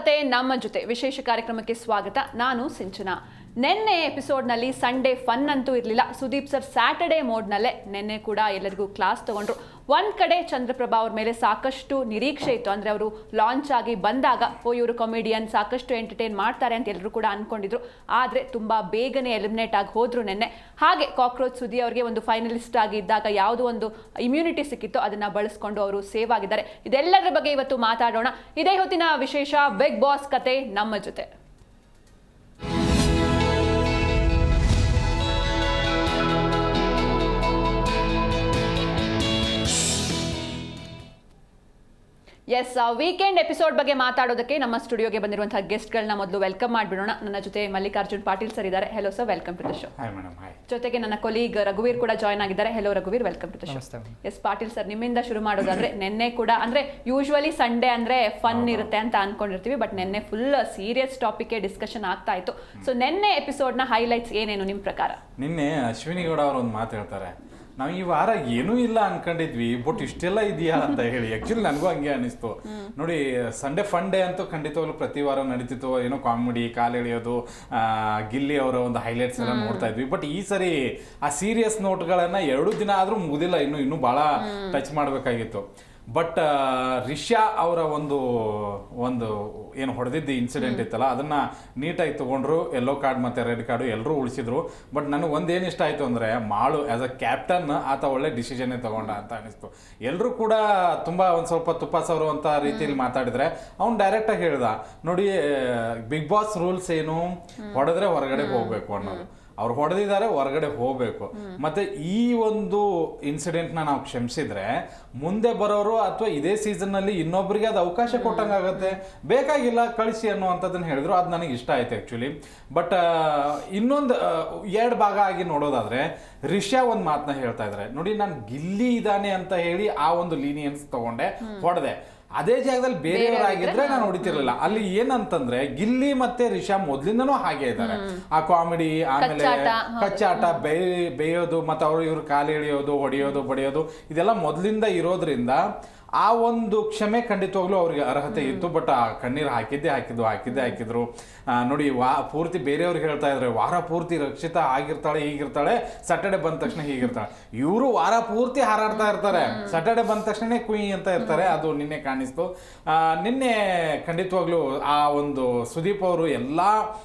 ಕತೆ ನಮ್ಮ ಜೊತೆ ವಿಶೇಷ ಕಾರ್ಯಕ್ರಮಕ್ಕೆ ಸ್ವಾಗತ. ನಾನು ಸಿಂಚನಾ. ನೆನ್ನೆ ಎಪಿಸೋಡ್ನಲ್ಲಿ ಸಂಡೇ ಫನ್ ಅಂತೂ ಇರಲಿಲ್ಲ. ಸುದೀಪ್ ಸರ್ ಸ್ಯಾಟರ್ಡೇ ಮೋಡ್ನಲ್ಲೇ ನೆನ್ನೆ ಕೂಡ ಎಲ್ಲರಿಗೂ ಕ್ಲಾಸ್ ತಗೊಂಡ್ರು. ಒಂದ್ ಕಡೆ ಚಂದ್ರಪ್ರಭಾ ಅವ್ರ ಮೇಲೆ ಸಾಕಷ್ಟು ನಿರೀಕ್ಷೆ ಇತ್ತು. ಅಂದ್ರೆ ಅವರು ಲಾಂಚ್ ಆಗಿ ಬಂದಾಗ ಇವರು ಕಾಮಿಡಿಯನ್ ಸಾಕಷ್ಟು ಎಂಟರ್ಟೈನ್ ಮಾಡ್ತಾರೆ ಅಂತ ಎಲ್ಲರೂ ಕೂಡ ಅನ್ಕೊಂಡಿದ್ರು. ಆದ್ರೆ ತುಂಬಾ ಬೇಗನೆ ಎಲಿಮಿನೇಟ್ ಆಗಿ ಹೋದ್ರು ನೆನ್ನೆ. ಹಾಗೆ ಕಾಕ್ರೋಚ್ ಸುದಿ ಅವರಿಗೆ ಒಂದು ಫೈನಲಿಸ್ಟ್ ಆಗಿ ಇದ್ದಾಗ ಯಾವುದೋ ಒಂದು ಇಮ್ಯುನಿಟಿ ಸಿಕ್ಕಿತ್ತು, ಅದನ್ನ ಬಳಸ್ಕೊಂಡು ಅವರು ಸೇವ್ ಆಗಿದ್ದಾರೆ. ಇದೆಲ್ಲದರ ಬಗ್ಗೆ ಇವತ್ತು ಮಾತಾಡೋಣ. ಇದೇ ಹೊತ್ತಿನ ವಿಶೇಷ ಬಿಗ್ ಬಾಸ್ ಕತೆ ನಮ್ಮ ಜೊತೆ. ಎಸ್, ವೀಕೆಂಡ್ ಎಪಿಸೋಡ್ ಬಗ್ಗೆ ಮಾತಾಡೋದಕ್ಕೆ ನಮ್ಮ ಸ್ಟುಡಿಯೋಗೆ ಬಂದಿರುವಂತಹ ಗೆಸ್ಟ್ಗಳನ್ನ ಮೊದಲು ವೆಲ್ಕಮ್ ಮಾಡಿಬಿಡೋಣ. ನನ್ನ ಜೊತೆ ಮಲ್ಲಿಕಾರ್ಜುನ್ ಪಾಟೀಲ್ ಸರ್ ಇದ್ದಾರೆ. Hello sir, welcome to the show. ಜೊತೆಗೆ ನನ್ನ ಕೊಲೀಗ್ ರಘುವೀರ್ ಕೂಡ ಜಾಯ್ನ್ ಆಗಿದ್ದಾರೆ. ಹೆಲೋ ರಘುವೀರ್, welcome to the show. Yes Patil sir, ನಿಮ್ಮಿಂದ ಶುರು ಮಾಡೋದಾದ್ರೆ ನಿನ್ನೆ ಕೂಡ ಅಂದ್ರೆ ಯೂಶುವಲಿ ಸಂಡೇ ಅಂದ್ರೆ ಫನ್ ಇರುತ್ತೆ ಅಂತ ಅನ್ಕೊಂಡಿರ್ತೀವಿ, ಬಟ್ ನಿನ್ನೆ ಫುಲ್ ಸೀರಿಯಸ್ ಟಾಪಿಕ್ ಡಿಸ್ಕಷನ್ ಆಗ್ತಾ ಇತ್ತು. ಸೊ ನಿನ್ನೆ ಎಪಿಸೋಡ್ ನ ಹೈಲೈಟ್ಸ್ ಏನೇನು ನಿಮ್ ಪ್ರಕಾರ? ನಿನ್ನೆ ಅಶ್ವಿನಿ ಗೌಡ ಅವರು ಒಂದು ಮಾತು ಹೇಳ್ತಾರೆ, ನಾವು ಈ ವಾರ ಏನೂ ಇಲ್ಲ ಅನ್ಕೊಂಡಿದ್ವಿ, ಬಟ್ ಇಷ್ಟೆಲ್ಲ ಇದೆಯಾ ಅಂತ ಹೇಳಿ. ಆಕ್ಚುಲಿ ನನಗೂ ಹಂಗೆ ಅನಿಸ್ತು. ನೋಡಿ, ಸಂಡೇ ಫನ್ ಡೇ ಅಂತೂ ಖಂಡಿತವಾಗ್ಲೂ ಪ್ರತಿ ವಾರ ನಡೀತಿತ್ತು. ಏನೋ ಕಾಮಿಡಿ, ಕಾಲು ಎಳೆಯೋದು, ಗಿಲ್ಲಿ ಅವರ ಒಂದು ಹೈಲೈಟ್ಸ್ ಎಲ್ಲ ನೋಡ್ತಾ ಇದ್ವಿ. ಬಟ್ ಈ ಸರಿ ಆ ಸೀರಿಯಸ್ ನೋಟ್ಗಳನ್ನ 2 ದಿನ ಆದ್ರೂ ಮುಗಿದಿಲ್ಲ, ಇನ್ನೂ ಬಹಳ ಟಚ್ ಮಾಡಬೇಕಾಗಿತ್ತು. ಬಟ್ ರಿಷಾ ಅವರ ಒಂದು ಏನು ಹೊಡೆದಿದ್ದು ಇನ್ಸಿಡೆಂಟ್ ಇತ್ತಲ್ಲ, ಅದನ್ನ ನೀಟಾಗಿ ತಗೊಂಡ್ರು. ಯೆಲ್ಲೋ ಕಾರ್ಡ್ ಮತ್ತೆ ರೆಡ್ ಕಾರ್ಡು ಎಲ್ಲರೂ ಉಳಿಸಿದ್ರು. ಬಟ್ ನನಗೆ ಒಂದೇನು ಇಷ್ಟ ಆಯ್ತು ಅಂದ್ರೆ, ಮಾಳು ಆಸ್ ಅ ಕ್ಯಾಪ್ಟನ್ ಆತ ಒಳ್ಳೆ ಡಿಸಿಷನ್ನೇ ತಗೊಂಡ ಅಂತ ಅನಿಸ್ತು. ಎಲ್ಲರೂ ಕೂಡ ತುಂಬಾ ಒಂದು ಸ್ವಲ್ಪ ತುಪ್ಪ ಸವರುವಂತ ರೀತಿಯಲ್ಲಿ ಮಾತಾಡಿದ್ರೆ, ಅವ್ನು ಡೈರೆಕ್ಟ್ ಆಗಿ ಹೇಳ್ದ, ನೋಡಿ ಬಿಗ್ ಬಾಸ್ ರೂಲ್ಸ್ ಏನು, ಹೊಡೆದ್ರೆ ಹೊರಗಡೆ ಹೋಗ್ಬೇಕು ಅನ್ನೋದು. ಅವ್ರು ಹೊಡೆದಿದ್ದಾರೆ, ಹೊರಗಡೆ ಹೋಗ್ಬೇಕು. ಮತ್ತೆ ಈ ಒಂದು ಇನ್ಸಿಡೆಂಟ್ ನಾವು ಕ್ಷಮಿಸಿದ್ರೆ ಮುಂದೆ ಬರೋರು ಅಥವಾ ಇದೇ ಸೀಸನ್ ನಲ್ಲಿ ಇನ್ನೊಬ್ಬರಿಗೆ ಅದು ಅವಕಾಶ ಕೊಟ್ಟಂಗಾಗತ್ತೆ. ಬೇಕಾಗಿಲ್ಲ, ಕಳಿಸಿ ಅನ್ನುವಂಥದ್ದನ್ನ ಹೇಳಿದ್ರು. ಅದು ನನಗೆ ಇಷ್ಟ ಆಯ್ತು ಆಕ್ಚುಲಿ. ಬಟ್ ಇನ್ನೊಂದು 2 ಭಾಗ ಆಗಿ ನೋಡೋದಾದ್ರೆ, ರಿಷಾ ಒಂದು ಮಾತನ್ನ ಹೇಳ್ತಾ ಇದ್ದಾರೆ, ನೋಡಿ ನಾನು ಗಿಲ್ಲಿ ಇದ್ದಾನೆ ಅಂತ ಹೇಳಿ ಆ ಒಂದು ಲೀನಿಯನ್ಸ್ ತಗೊಂಡೆ, ಹೊಡೆದೆ. ಅದೇ ಜಾಗದಲ್ಲಿ ಬೇರೆಯವರಾಗಿದ್ರೆ ನಾನು ಹೊಡಿತಿರ್ಲಿಲ್ಲ. ಅಲ್ಲಿ ಏನಂತಂದ್ರೆ, ಗಿಲ್ಲಿ ಮತ್ತೆ ರಿಷಾ ಮೊದ್ಲಿಂದನೂ ಹಾಗೆ ಇದ್ದಾರೆ. ಆ ಕಾಮಿಡಿ, ಆಮೇಲೆ ಕಚ್ಚಾಟ, ಬೇಯೋದು, ಮತ್ತೆ ಅವರು ಇವ್ರು ಕಾಲು ಎಳೆಯೋದು, ಹೊಡೆಯೋದು, ಬಡಿಯೋದು, ಇದೆಲ್ಲ ಮೊದ್ಲಿಂದ ಇರೋದ್ರಿಂದ ಆ ಒಂದು ಕ್ಷಮೆ ಖಂಡಿತವಾಗ್ಲೂ ಅವ್ರಿಗೆ ಅರ್ಹತೆ ಇತ್ತು. ಬಟ್ ಆ ಕಣ್ಣೀರು ಹಾಕಿದ್ರು. ನೋಡಿ, ಪೂರ್ತಿ ಬೇರೆಯವ್ರಿಗೆ ಹೇಳ್ತಾ ಇದ್ರೆ, ವಾರ ಪೂರ್ತಿ ರಕ್ಷಿತಾ ಆಗಿರ್ತಾಳೆ, ಹೀಗಿರ್ತಾಳೆ, ಸ್ಯಾಟರ್ಡೆ ಬಂದ ತಕ್ಷಣ ಹೀಗಿರ್ತಾಳೆ. ಇವರು ವಾರ ಪೂರ್ತಿ ಹಾರಾಡ್ತಾ ಇರ್ತಾರೆ, ಸ್ಯಾಟರ್ಡೆ ಬಂದ ತಕ್ಷಣ ಕುಯ್ ಅಂತ ಇರ್ತಾರೆ. ಅದು ನಿನ್ನೆ ಕಾಣಿಸ್ತು. ನಿನ್ನೆ ಖಂಡಿತವಾಗ್ಲೂ ಆ ಒಂದು ಸುದೀಪ್ ಅವರು ಎಲ್ಲಾ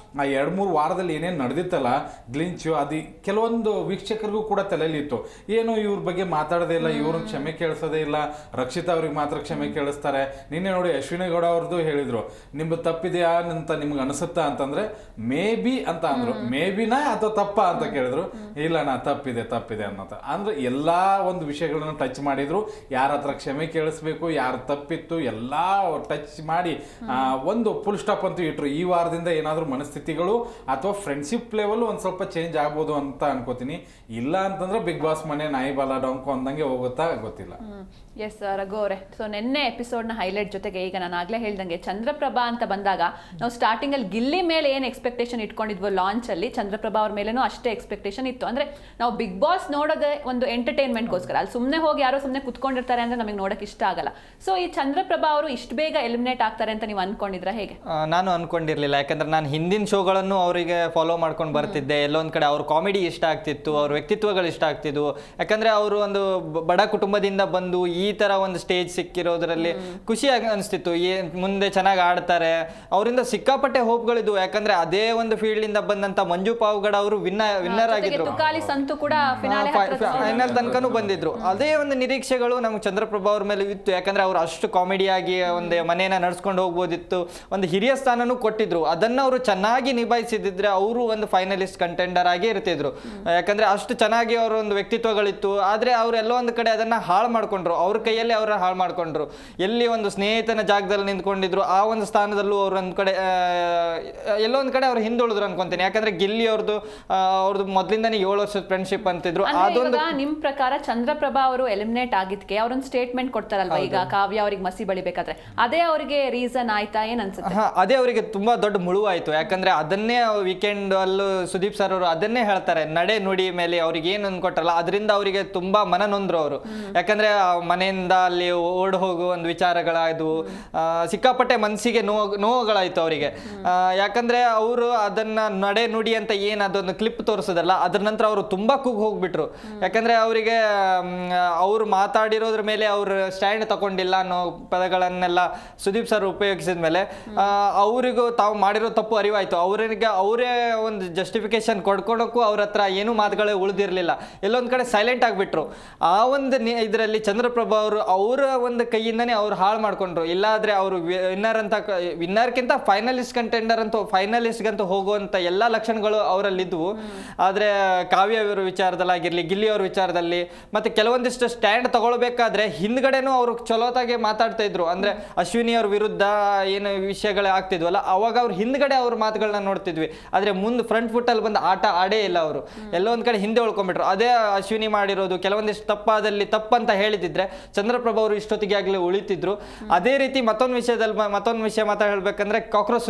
2-3 ವಾರದಲ್ಲಿ ಏನೇನು ನಡೆದಿತ್ತಲ್ಲ ಗ್ಲಿಂಚು, ಅದು ಕೆಲವೊಂದು ವೀಕ್ಷಕರಿಗೂ ಕೂಡ ತಲೆಯಲ್ಲಿ ಇತ್ತು. ಏನು ಇವ್ರ ಬಗ್ಗೆ ಮಾತಾಡೋದೇ ಇಲ್ಲ, ಇವ್ರನ್ನ ಕ್ಷಮೆ ಕೇಳಿಸೋದೇ ಇಲ್ಲ, ರಕ್ಷಿತಾ ಅವ್ರಿಗೆ ಮಾತ್ರ ಕ್ಷಮೆ ಕೇಳಿಸ್ತಾರೆ. ನಿನ್ನೆ ನೋಡಿ ಅಶ್ವಿನಿ ಗೌಡ ಅವ್ರದ್ದು ಹೇಳಿದ್ರು, ನಿಮ್ದು ತಪ್ಪಿದೆಯಾ ಅಂತ ನಿಮ್ಗೆ ಅನಿಸುತ್ತಾ ಅಂತಂದ್ರೆ, ಮೇ ಬಿ ಅಂತ ಅಂದ್ರು. ಮೇ ಬಿನಾ ಅಥವಾ ತಪ್ಪ ಅಂತ ಕೇಳಿದ್ರು, ಇಲ್ಲ ನಾ ತಪ್ಪಿದೆ ಅನ್ನೋದು. ಅಂದ್ರೆ ಎಲ್ಲಾ ಒಂದು ವಿಷಯಗಳನ್ನ ಟಚ್ ಮಾಡಿದ್ರು. ಯಾರ ಹತ್ರ ಕ್ಷಮೆ ಕೇಳಿಸ್ಬೇಕು, ಯಾರು ತಪ್ಪಿತ್ತು ಎಲ್ಲಾ ಟಚ್ ಮಾಡಿ ಒಂದು ಫುಲ್ ಸ್ಟಾಪ್ ಅಂತೂ ಇಟ್ರು. ಈ ವಾರದಿಂದ ಏನಾದ್ರೂ ಮನಸ್ಥಿತಿಗಳು ಅಥವಾ ಫ್ರೆಂಡ್ಶಿಪ್ ಲೆವೆಲ್ ಒಂದ್ ಸ್ವಲ್ಪ ಚೇಂಜ್ ಆಗ್ಬೋದು ಅಂತ ಅನ್ಕೋತೀನಿ. ಇಲ್ಲ ಅಂತಂದ್ರೆ ಬಿಗ್ ಬಾಸ್ ಮನೆ ನಾಯಿ ಬಾಲ ಡೊಂಕು ಅಂದಂಗೆ ಹೋಗುತ್ತಾ ಗೊತ್ತಿಲ್ಲ. ಎಸ್ ರಘು ಅವರೇ, ಸೊ ನಿನ್ನೆ ಎಪಿಸೋಡ್ನ ಹೈಲೈಟ್ ಜೊತೆಗೆ ಈಗ ನಾನು ಆಗ್ಲೇ ಹೇಳ್ದಂಗೆ ಚಂದ್ರಪ್ರಭಾ ಅಂತ ಬಂದಾಗ ನಾವು ಸ್ಟಾರ್ಟಿಂಗ್ ಅಲ್ಲಿ ಗಿಲ್ಲಿ ಮೇಲೆ ಏನು ಎಕ್ಸ್ಪೆಕ್ಟೇಷನ್ ಇಟ್ಕೊಂಡಿದ್ವೋ ಲಾಂಚ್ ಅಲ್ಲಿ, ಚಂದ್ರಪ್ರಭಾ ಅವ್ರ ಮೇಲೇನೂ ಅಷ್ಟೇ ಎಕ್ಸ್ಪೆಕ್ಟೇಷನ್ ಇತ್ತು. ಅಂದ್ರೆ ನಾವು ಬಿಗ್ ಬಾಸ್ ನೋಡೋದೇ ಒಂದು ಎಂಟರ್ಟೈನ್ಮೆಂಟ್ಗೋಸ್ಕರ, ಅಲ್ಲಿ ಸುಮ್ಮನೆ ಹೋಗಿ ಯಾರೋ ಸುಮ್ಮನೆ ಕುತ್ಕೊಂಡಿರ್ತಾರೆ ಅಂದ್ರೆ ನಮಗೆ ನೋಡಕ್ ಇಷ್ಟ ಆಗಲ್ಲ. ಸೊ ಈ ಚಂದ್ರಪ್ರಭಾ ಅವರು ಇಷ್ಟು ಬೇಗ ಎಲಿಮಿನೇಟ್ ಆಗ್ತಾರೆ ಅಂತ ನೀವು ಅನ್ಕೊಂಡಿದ್ರ ಹೇಗೆ? ನಾನು ಅನ್ಕೊಂಡಿರ್ಲಿಲ್ಲ. ಯಾಕಂದ್ರೆ ನಾನು ಹಿಂದಿನ ಶೋಗಳನ್ನು ಅವರಿಗೆ ಫಾಲೋ ಮಾಡ್ಕೊಂಡು ಬರ್ತಿದ್ದೆ. ಎಲ್ಲೊಂದ್ ಕಡೆ ಅವ್ರ ಕಾಮಿಡಿ ಇಷ್ಟ ಆಗ್ತಿತ್ತು, ಅವ್ರ ವ್ಯಕ್ತಿತ್ವಗಳು ಇಷ್ಟ ಆಗ್ತಿದ್ವು. ಯಾಕಂದ್ರೆ ಅವರು ಒಂದು ಬಡ ಕುಟುಂಬದಿಂದ ಬಂದು ಈ ತರ ಒಂದು ಸ್ಟೇಜ್ ಸಿಕ್ಕಿರೋದ್ರಲ್ಲಿ ಖುಷಿ ಅನಿಸ್ತಿತ್ತು. ಮುಂದೆ ಚೆನ್ನಾಗಿ ಆಡ್ತಾರೆ, ಅವರಿಂದ ಸಿಕ್ಕಾಪಟ್ಟೆ ಹೋಪ್ಗಳಿದ್ವು. ಯಾಕಂದ್ರೆ ಅದೇ ಒಂದು ಫೀಲ್ಡ್ ಇಂದ ಬಂದಂತ ಮಂಜು ಪಾವಗಡ ಅವರು ವಿನ್ನರ್ ಆಗಿದ್ರು, ಫೈನಲ್ ತನಕನೂ ಬಂದಿದ್ರು. ಅದೇ ಒಂದು ನಿರೀಕ್ಷೆಗಳು ನಮ್ಗೆ ಚಂದ್ರಪ್ರಭಾ ಅವ್ರ ಮೇಲೆ ಇತ್ತು. ಯಾಕಂದ್ರೆ ಅವ್ರು ಅಷ್ಟು ಕಾಮಿಡಿಯಾಗಿ ಒಂದು ಮನೇನ ನಡ್ಸ್ಕೊಂಡು ಹೋಗ್ಬೋದಿತ್ತು, ಒಂದು ಹಿರಿಯ ಸ್ಥಾನನೂ ಕೊಟ್ಟಿದ್ರು. ಅದನ್ನ ಅವರು ಚೆನ್ನಾಗಿ ನಿಭಾಯಿಸಿದ್ರೆ ಅವರು ಒಂದು ಫೈನಲಿಸ್ಟ್ ಕಂಟೆಂಡರ್ ಆಗಿ ಇರ್ತಿದ್ರು. ಯಾಕಂದ್ರೆ ಅಷ್ಟು ಚೆನ್ನಾಗಿ ಅವರ ಒಂದು ವ್ಯಕ್ತಿತ್ವಗಳಿತ್ತು. ಆದ್ರೆ ಅವ್ರು ಎಲ್ಲೋ ಒಂದು ಕಡೆ ಅದನ್ನ ಹಾಳು ಮಾಡ್ಕೊಂಡ್ರು, ಅವ್ರ ಕೈಯಲ್ಲಿ ಅವರ ಹಾಳು ಮಾಡ್ಕೊಂಡ್ರು. ಎಲ್ಲಿ ಒಂದು ಸ್ನೇಹಿತನ ಜಾಗದಲ್ಲಿ ನಿಂತ್ಕೊಂಡಿದ್ರು, ಆ ಒಂದು ಸ್ಥಾನದಲ್ಲೂ ಅವ್ರ ಒಂದ್ ಕಡೆ ಎಲ್ಲೋ ಒಂದ್ ಕಡೆ ಅವ್ರು ಹಿಂದುಳಿದ್ರು ಅನ್ಕೊಂತೀನಿ. ಯಾಕಂದ್ರೆ ಗಿಲ್ಲಿ ಅವ್ರದ್ದು ಮೊದ್ಲಿಂದಾನೇ 7 ವರ್ಷದ ಫ್ರೆಂಡ್ಶಿಪ್ ಅಂತಿದ್ರು. ಅದೊಂದು ನಿಮ್ ಪ್ರಕಾರ ಚಂದ್ರಪ್ರಭಾ ಅವರು ಎಲಿಮಿನೇಟ್ ಆಗಿದ್ಕೆ ಅವ್ರೊಂದು ಸ್ಟೇಟ್ಮೆಂಟ್ ಕೊಡ್ತಾರಲ್ವಾ, ಈಗ ಕಾವ್ಯ ಅವ್ರಿಗೆ ಮಸಿ ಬಳಿಬೇಕಾದ್ರೆ, ಅದೇ ಅವರಿಗೆ ರೀಸನ್ ಆಯ್ತಾ ಏನ್ ಅನ್ಸುತ್ತೆ? ಅದೇ ಅವರಿಗೆ ತುಂಬಾ ದೊಡ್ಡ ಮುಳುವಾಯ್ತು. ಯಾಕಂದ್ರೆ ಅದನ್ನೇ ವೀಕೆಂಡ್ ಅಲ್ಲೂ ಸುದೀಪ್ ಸರ್ ಅವರು ಅದನ್ನೇ ಹೇಳ್ತಾರೆ, ನಡೆ ನುಡಿ ಮೇಲೆ ಅವ್ರಿಗೆ ಏನ್ ಅನ್ಕೊಟ್ರಲ್ಲ ಅದರಿಂದ ಅವರಿಗೆ ತುಂಬಾ ಮನ ನೊಂದ್ರು ಅವರು. ಯಾಕಂದ್ರೆ ಮನೆಯಿಂದ ಅಲ್ಲಿ ಓಡ್ ಹೋಗುವ ಒಂದು ವಿಚಾರಗಳಾದವು. ಸಿಕ್ಕಾಪಟ್ಟೆ ಮನಸ್ಸಿಗೆ ನೋವುಗಳಾಯ್ತು ಅವರಿಗೆ. ಯಾಕಂದ್ರೆ ಅವರು ಅದನ್ನ ನಡೆ ನುಡಿ ಅಂತ ಏನು ಅದೊಂದು ಕ್ಲಿಪ್ ತೋರಿಸೋದಲ್ಲ, ಅದ್ರ ನಂತರ ಅವರು ತುಂಬಾ ಹೋಗ್ಬಿಟ್ರು. ಯಾಕಂದ್ರೆ ಅವರಿಗೆ ಅವ್ರು ಮಾತಾಡಿರೋದ್ರ ಮೇಲೆ ಅವ್ರು ಸ್ಟ್ಯಾಂಡ್ ತಗೊಂಡಿಲ್ಲ ಅನ್ನೋ ಪದಗಳನ್ನೆಲ್ಲ ಸುದೀಪ್ ಸರ್ ಉಪಯೋಗಿಸಿದ ಮೇಲೆ ಅವರಿಗೂ ತಾವು ಮಾಡಿರೋ ತಪ್ಪು ಅರಿವಾಯ್ತು. ಅವರೇ ಒಂದು ಜಸ್ಟಿಫಿಕೇಶನ್ ಕೊಡ್ಕೊಳಕ್ಕೂ ಅವ್ರ ಹತ್ರ ಏನೂ ಮಾತುಗಳೇ ಉಳಿದಿರ್ಲಿಲ್ಲ. ಎಲ್ಲೊಂದ್ ಕಡೆ ಸೈಲೆಂಟ್ ಆಗ್ಬಿಟ್ರು. ಆ ಒಂದು ಇದರಲ್ಲಿ ಚಂದ್ರಪ್ರಭಾ ಅವರು ಅವರ ಒಂದು ಕೈಯಿಂದನೇ ಅವ್ರು ಹಾಳು ಮಾಡ್ಕೊಂಡ್ರು. ಇಲ್ಲಾದ್ರೆ ಅವರು ವಿನ್ನರ್ಗಿಂತ ಫೈನಲಿಸ್ಟ್ ಕಂಟೆಂಡರ್ ಅಂತೂ ಫೈನಲಿಸ್ಟ್ಗಂತೂ ಹೋಗುವಂತ ಎಲ್ಲಾ ಲಕ್ಷಣಗಳು ಅವರಲ್ಲಿದ್ವು. ಆದ್ರೆ ಕಾವ್ಯ ಅವರ ವಿಚಾರದಲ್ಲಾಗಿರ್ಲಿ, ಗಿಲ್ಲಿ ಅವ್ರ ವಿಚಾರದಲ್ಲಿ, ಮತ್ತೆ ಕೆಲವೊಂದಿಷ್ಟು ಸ್ಟ್ಯಾಂಡ್ ತಗೊಳ್ಬೇಕಾದ್ರೆ ಹಿಂದ್ಗಡೆನೂ ಅವರು ಚಲೋತಾಗೆ ಮಾತಾಡ್ತಾ ಇದ್ರು. ಅಂದ್ರೆ ಅಶ್ವಿನಿ ಅವ್ರ ವಿರುದ್ಧ ಏನು ವಿಷಯಗಳೇ ಆಗ್ತಿದ್ವಲ್ಲ, ಅವಾಗ ಅವ್ರು ಹಿಂದ್ಗಡೆ ಅವ್ರ ಮಾತುಗಳನ್ನ ನೋಡ್ತಿದ್ವಿ. ಆದ್ರೆ ಮುಂದೆ ಫ್ರಂಟ್ ಫುಟ್ ಅಲ್ಲಿ ಬಂದು ಆಟ ಆಡೇ ಇಲ್ಲ. ಅವರು ಎಲ್ಲೋ ಒಂದ್ ಕಡೆ ಹಿಂದೆ ಉಳ್ಕೊಂಡ್ಬಿಟ್ರು. ಅದೇ ಅಶ್ವಿನಿ ಮಾಡಿರೋದು ಕೆಲವೊಂದಿಷ್ಟು ತಪ್ಪಾದಲ್ಲಿ ತಪ್ಪಂತ ಹೇಳಿದಿದ್ರೆ ಚಂದ್ರಪ್ರಭಾ ಅವರು ಇಷ್ಟೊತ್ತಿಗೆ ಆಗ್ಲೇ ಉಳಿತಿದ್ರು. ಅದೇ ರೀತಿ ಮತ್ತೊಂದು ವಿಷಯ ಹೇಳ್ಬೇಕಂದ್ರೆ ಕಾಕ್ರೋಚ್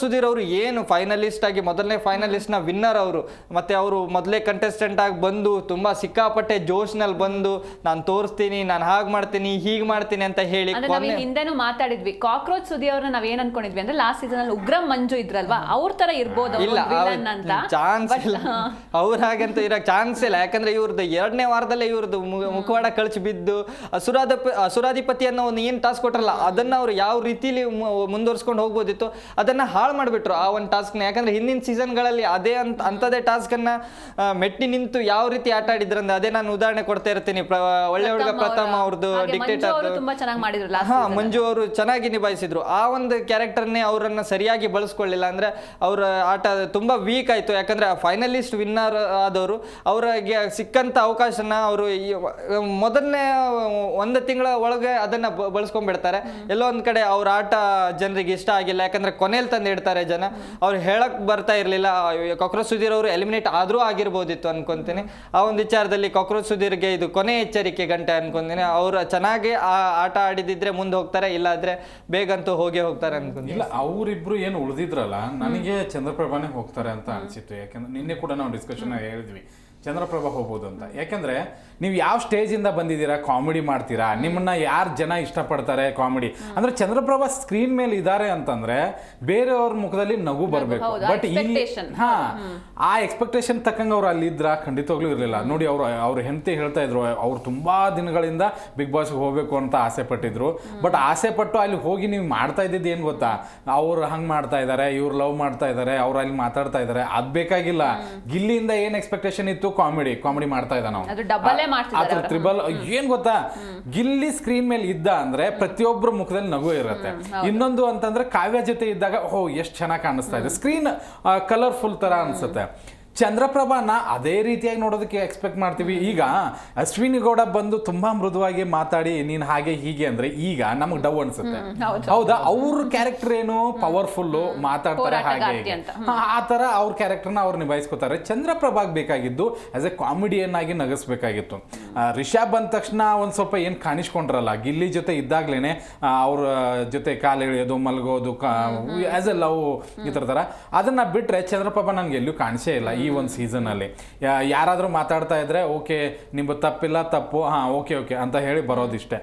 ಸುಧೀರ್ ಅವರು ಏನು ಫೈನಲಿಸ್ಟ್ ಆಗಿ ಮೊದಲನೇ ಫೈನಲಿಸ್ಟ್ ನ ವಿನ್ನರ್ ಅವರು. ಮತ್ತೆ ಅವರು ಮೊದಲೇ ಕಂಟೆಸ್ಟೆಂಟ್ ಆಗಿ ಬಂದು ತುಂಬಾ ಸಿಕ್ಕಾಪಟ್ಟೆ ಜೋಶ್ ನಲ್ಲಿ ಬಂದು ನಾನು ತೋರಿಸ್ತೀನಿ, ನಾನು ಹಾಗೆ ಮಾಡ್ತೀನಿ, ಹೀಗೆ ಮಾಡ್ತೀನಿ ಅಂತ ಹೇಳಿ ಹಿಂದೆನೂ ಮಾತಾಡಿದ್ವಿ. ಕಾಕ್ರೋಚ್ ಸುದೀರ್ ಅವ್ರನ್ನ ನಾವ್ ಏನ್ ಅನ್ಕೊಂಡಿದ್ವಿ ಅಂದ್ರೆ ಲಾಸ್ಟ್ ಸೀಸನ್ ಅಲ್ಲಿ ಉಗ್ರ ಮಂಜು ಇದ್ರಲ್ವಾ, ಅವ್ರ ತರ ಇರ್ಬೋದು ಚಾನ್ಸ್ ಇಲ್ಲ. ಅವ್ರ ಹಾಗಂತ ಇರಕ್ ಚಾನ್ಸ್ ಇಲ್ಲ. ಯಾಕಂದ್ರೆ ಇವ್ರದ್ದು 2ನೇ ವಾರದಲ್ಲೇ ಇವ್ರದ್ದು ಮುಖವಾಡ ಕಳಚಿ ಬಿದ್ದು ಅಸುರಾಧಿಪತಿ ಅನ್ನೋ ಒಂದು ಏನ್ ಟಾಸ್ಕ್ ಕೊಟ್ರಲ್ಲ, ಅದನ್ನ ಅವ್ರು ಯಾವ ರೀತಿಲಿ ಮುಂದುವರ್ಸ್ಕೊಂಡು ಹೋಗ್ಬೋದಿತ್ತು ಅದನ್ನ ಹಾಳು ಮಾಡ್ಬಿಟ್ರು ಆ ಒಂದು ಟಾಸ್ಕ್ ನ. ಯಾಕಂದ್ರೆ ಹಿಂದಿನ ಸೀಸನ್ಗಳಲ್ಲಿ ಅದೇ ಅಂತದೇ ಟಾಸ್ಕ್ ಅನ್ನ ಮೆಟ್ಟಿ ನಿಂತು ಯಾವ ರೀತಿ ಆಟ ಆಡಿದ್ರಂದ್ರೆ, ಅದೇ ನಾನು ಉದಾಹರಣೆ ಕೊಡ್ತಾ ಇರ್ತೀನಿ. ಒಳ್ಳೆ ಹುಡುಗ ಪ್ರಥಮ ಅವ್ರದ್ದು ಡಿಕ್ಟೇಟರ್, ಮಂಜು ಅವರು ಚೆನ್ನಾಗಿ ನಿಭಾಯಿಸಿದ್ರು. ಆ ಒಂದು ಕ್ಯಾರೆಕ್ಟರ್ನೇ ಅವರನ್ನ ಸರಿಯಾಗಿ ಬಳಸ್ಕೊಳ್ಳಿಲ್ಲ. ಅಂದ್ರೆ ಅವ್ರ ಆಟ ತುಂಬಾ ವೀಕ್ ಆಯ್ತು. ಯಾಕಂದ್ರೆ ಫೈನಲಿಸ್ಟ್ ವಿನ್ನರ್ ಆದವರು ಅವರಿಗೆ ಸಿಕ್ಕಂತ ಅವಕಾಶನ ಅವರು ಮೊದಲನೇ 1 ತಿಂಗಳ ಒಳಗೆ ಅದನ್ನ ಬಳಸ್ಕೊಂಡ್ಬಿಡ್ತಾರೆ. ಎಲ್ಲೋ ಒಂದ್ ಕಡೆ ಅವ್ರ ಆಟ ಜನರಿಗೆ ಇಷ್ಟ ಆಗಿಲ್ಲ. ಯಾಕಂದ್ರೆ ಕೊನೆಯಲ್ಲಿ ತಂದು ಇಡ್ತಾರೆ ಜನ. ಅವ್ರು ಹೇಳಕ್ ಬರ್ತಾ ಇರ್ಲಿಲ್ಲ. ಕಾಕ್ರೋಚ್ ಸುಧೀರ್ ಅವರು ಎಲಿಮಿನೇಟ್ ಆದ್ರೂ ಆಗಿರ್ಬೋದಿತ್ತು ಅನ್ಕೊಂತೀನಿ. ಆ ಒಂದು ವಿಚಾರದಲ್ಲಿ ಕಾಕ್ರೋಚ್ ಸುಧೀರ್ಗೆ ಇದು ಕೊನೆ ಎಚ್ಚರಿಕೆ ಗಂಟೆ ಅನ್ಕೊಂತೀನಿ. ಅವ್ರು ಚೆನ್ನಾಗಿ ಆ ಆಟ ಆಡಿದಿದ್ರೆ ಮುಂದೆ ಹೋಗ್ತಾರೆ, ಇಲ್ಲಾದ್ರೆ ಬೇಗಂತೂ ಹೋಗ್ತಾರೆ ಅನ್ಕೊಂತೀನಿ. ಇಲ್ಲ, ಅವರಿಬ್ರು ಏನು ಉಳಿದಿದ್ರಲ್ಲ, ನನಗೆ ಚಂದ್ರಪ್ರಭಾನೇ ಹೋಗ್ತಾರೆ ಅಂತ ಅನ್ಸಿತ್ತು. ಯಾಕಂದ್ರೆ ನಿನ್ನೆ ಕೂಡ ನಾವು ಡಿಸ್ಕಷನ್ ಹೇಳಿದ್ವಿ ಚಂದ್ರಪ್ರಭಾ ಹೋಗ್ಬೋದು ಅಂತ. ಯಾಕಂದ್ರೆ ನೀವು ಯಾವ ಸ್ಟೇಜಿಂದ ಬಂದಿದ್ದೀರಾ, ಕಾಮಿಡಿ ಮಾಡ್ತೀರಾ, ನಿಮ್ಮನ್ನ ಯಾರು ಜನ ಇಷ್ಟಪಡ್ತಾರೆ ಕಾಮಿಡಿ ಅಂದ್ರೆ. ಚಂದ್ರಪ್ರಭಾ ಸ್ಕ್ರೀನ್ ಮೇಲೆ ಇದ್ದಾರೆ ಅಂತಂದ್ರೆ ಬೇರೆಯವ್ರ ಮುಖದಲ್ಲಿ ನಗು ಬರಬೇಕು. ಬಟ್ ಇಲ್ಲಿ ಆ ಎಕ್ಸ್ಪೆಕ್ಟೇಷನ್ ತಕ್ಕಂಗೆ ಅವ್ರು ಅಲ್ಲಿದ್ರ ಖಂಡಿತವಾಗ್ಲೂ ಇರಲಿಲ್ಲ. ನೋಡಿ, ಅವ್ರ ಹೆಂಡತಿ ಹೇಳ್ತಾ ಇದ್ರು, ಅವ್ರು ತುಂಬಾ ದಿನಗಳಿಂದ ಬಿಗ್ ಬಾಸ್ಗೆ ಹೋಗ್ಬೇಕು ಅಂತ ಆಸೆ ಪಟ್ಟಿದ್ರು. ಬಟ್ ಆಸೆ ಪಟ್ಟು ಅಲ್ಲಿ ಹೋಗಿ ನೀವು ಮಾಡ್ತಾ ಇದ್ದಿದ್ದು ಏನು ಗೊತ್ತಾ, ಅವ್ರು ಹಂಗ್ ಮಾಡ್ತಾ ಇದಾರೆ, ಇವ್ರು ಲವ್ ಮಾಡ್ತಾ ಇದಾರೆ, ಅವ್ರು ಅಲ್ಲಿ ಮಾತಾಡ್ತಾ ಇದಾರೆ, ಅದ್ ಬೇಕಾಗಿಲ್ಲ. ಗಿಲ್ಲಿಯಿಂದ ಏನ್ ಎಕ್ಸ್ಪೆಕ್ಟೇಷನ್ ಇತ್ತು, ಕಾಮಿಡಿ ಮಾಡ್ತಾ ಇದ್ದ ನಾವು ಅದ್ರ ತ್ರಿಬಲ್. ಏನ್ ಗೊತ್ತಾ, ಗಿಲ್ಲಿ ಸ್ಕ್ರೀನ್ ಮೇಲೆ ಇದ್ದ ಅಂದ್ರೆ ಪ್ರತಿಯೊಬ್ಬರ ಮುಖದಲ್ಲಿ ನಗು ಇರುತ್ತೆ. ಇನ್ನೊಂದು ಅಂತಂದ್ರೆ ಕಾವ್ಯ ಜೊತೆ ಇದ್ದಾಗ ಎಷ್ಟು ಚೆನ್ನಾಗಿ ಕಾಣಿಸ್ತಾ ಇದೆ, ಸ್ಕ್ರೀನ್ ಕಲರ್ಫುಲ್ ತರ ಅನ್ಸುತ್ತೆ. ಚಂದ್ರಪ್ರಭಾನ ಅದೇ ರೀತಿಯಾಗಿ ನೋಡೋದಕ್ಕೆ ಎಕ್ಸ್ಪೆಕ್ಟ್ ಮಾಡ್ತೀವಿ. ಈಗ ಅಶ್ವಿನಿ ಗೌಡ ಬಂದು ತುಂಬಾ ಮೃದುವಾಗಿ ಮಾತಾಡಿ ನೀನ್ ಹಾಗೆ ಹೀಗೆ ಅಂದ್ರೆ ಈಗ ನಮಗ್ ಡವ್ ಅನ್ಸುತ್ತೆ. ಹೌದಾ, ಅವ್ರ ಕ್ಯಾರೆಕ್ಟರ್ ಏನು ಪವರ್ಫುಲ್ ಮಾತಾಡ್ತಾರೆ, ಹಾಗೆ ಆ ತರ ಅವ್ರ ಕ್ಯಾರೆಕ್ಟರ್ನ ಅವ್ರು ನಿಭಾಯಿಸ್ಕೋತಾರೆ. ಚಂದ್ರಪ್ರಭಾಗ್ ಬೇಕಾಗಿದ್ದು ಆಸ್ ಎ ಕಾಮಿಡಿಯನ್ ಆಗಿ ನಗಿಸ್ಬೇಕಾಗಿತ್ತು. ರಿಷಬ್ ಬಂದ ತಕ್ಷಣ ಒಂದ್ ಸ್ವಲ್ಪ ಏನ್ ಕಾಣಿಸ್ಕೊಂಡ್ರಲ್ಲ, ಗಿಲ್ಲಿ ಜೊತೆ ಇದ್ದಾಗ್ಲೇನೆ ಅವ್ರ ಜೊತೆ ಕಾಲು ಎಳೆಯೋದು, ಮಲಗೋದು, ಆಸ್ ಎ ಲವ್ ಈ ತರ ಅದನ್ನ ಬಿಟ್ರೆ ಚಂದ್ರಪ್ರಭಾ ನನ್ಗೆ ಎಲ್ಲೂ ಕಾಣಿಸೇ ಇಲ್ಲ ಈ ಒಂದು ಸೀಸನ್ ಅಲ್ಲಿ. ಯಾರಾದ್ರೂ ಮಾತಾಡ್ತಾ ಇದ್ರೆ ಓಕೆ ನಿಮ್ದು ತಪ್ಪಿಲ್ಲ, ತಪ್ಪು, ಓಕೆ ಅಂತ ಹೇಳಿ ಬರೋದಿಷ್ಟೇ.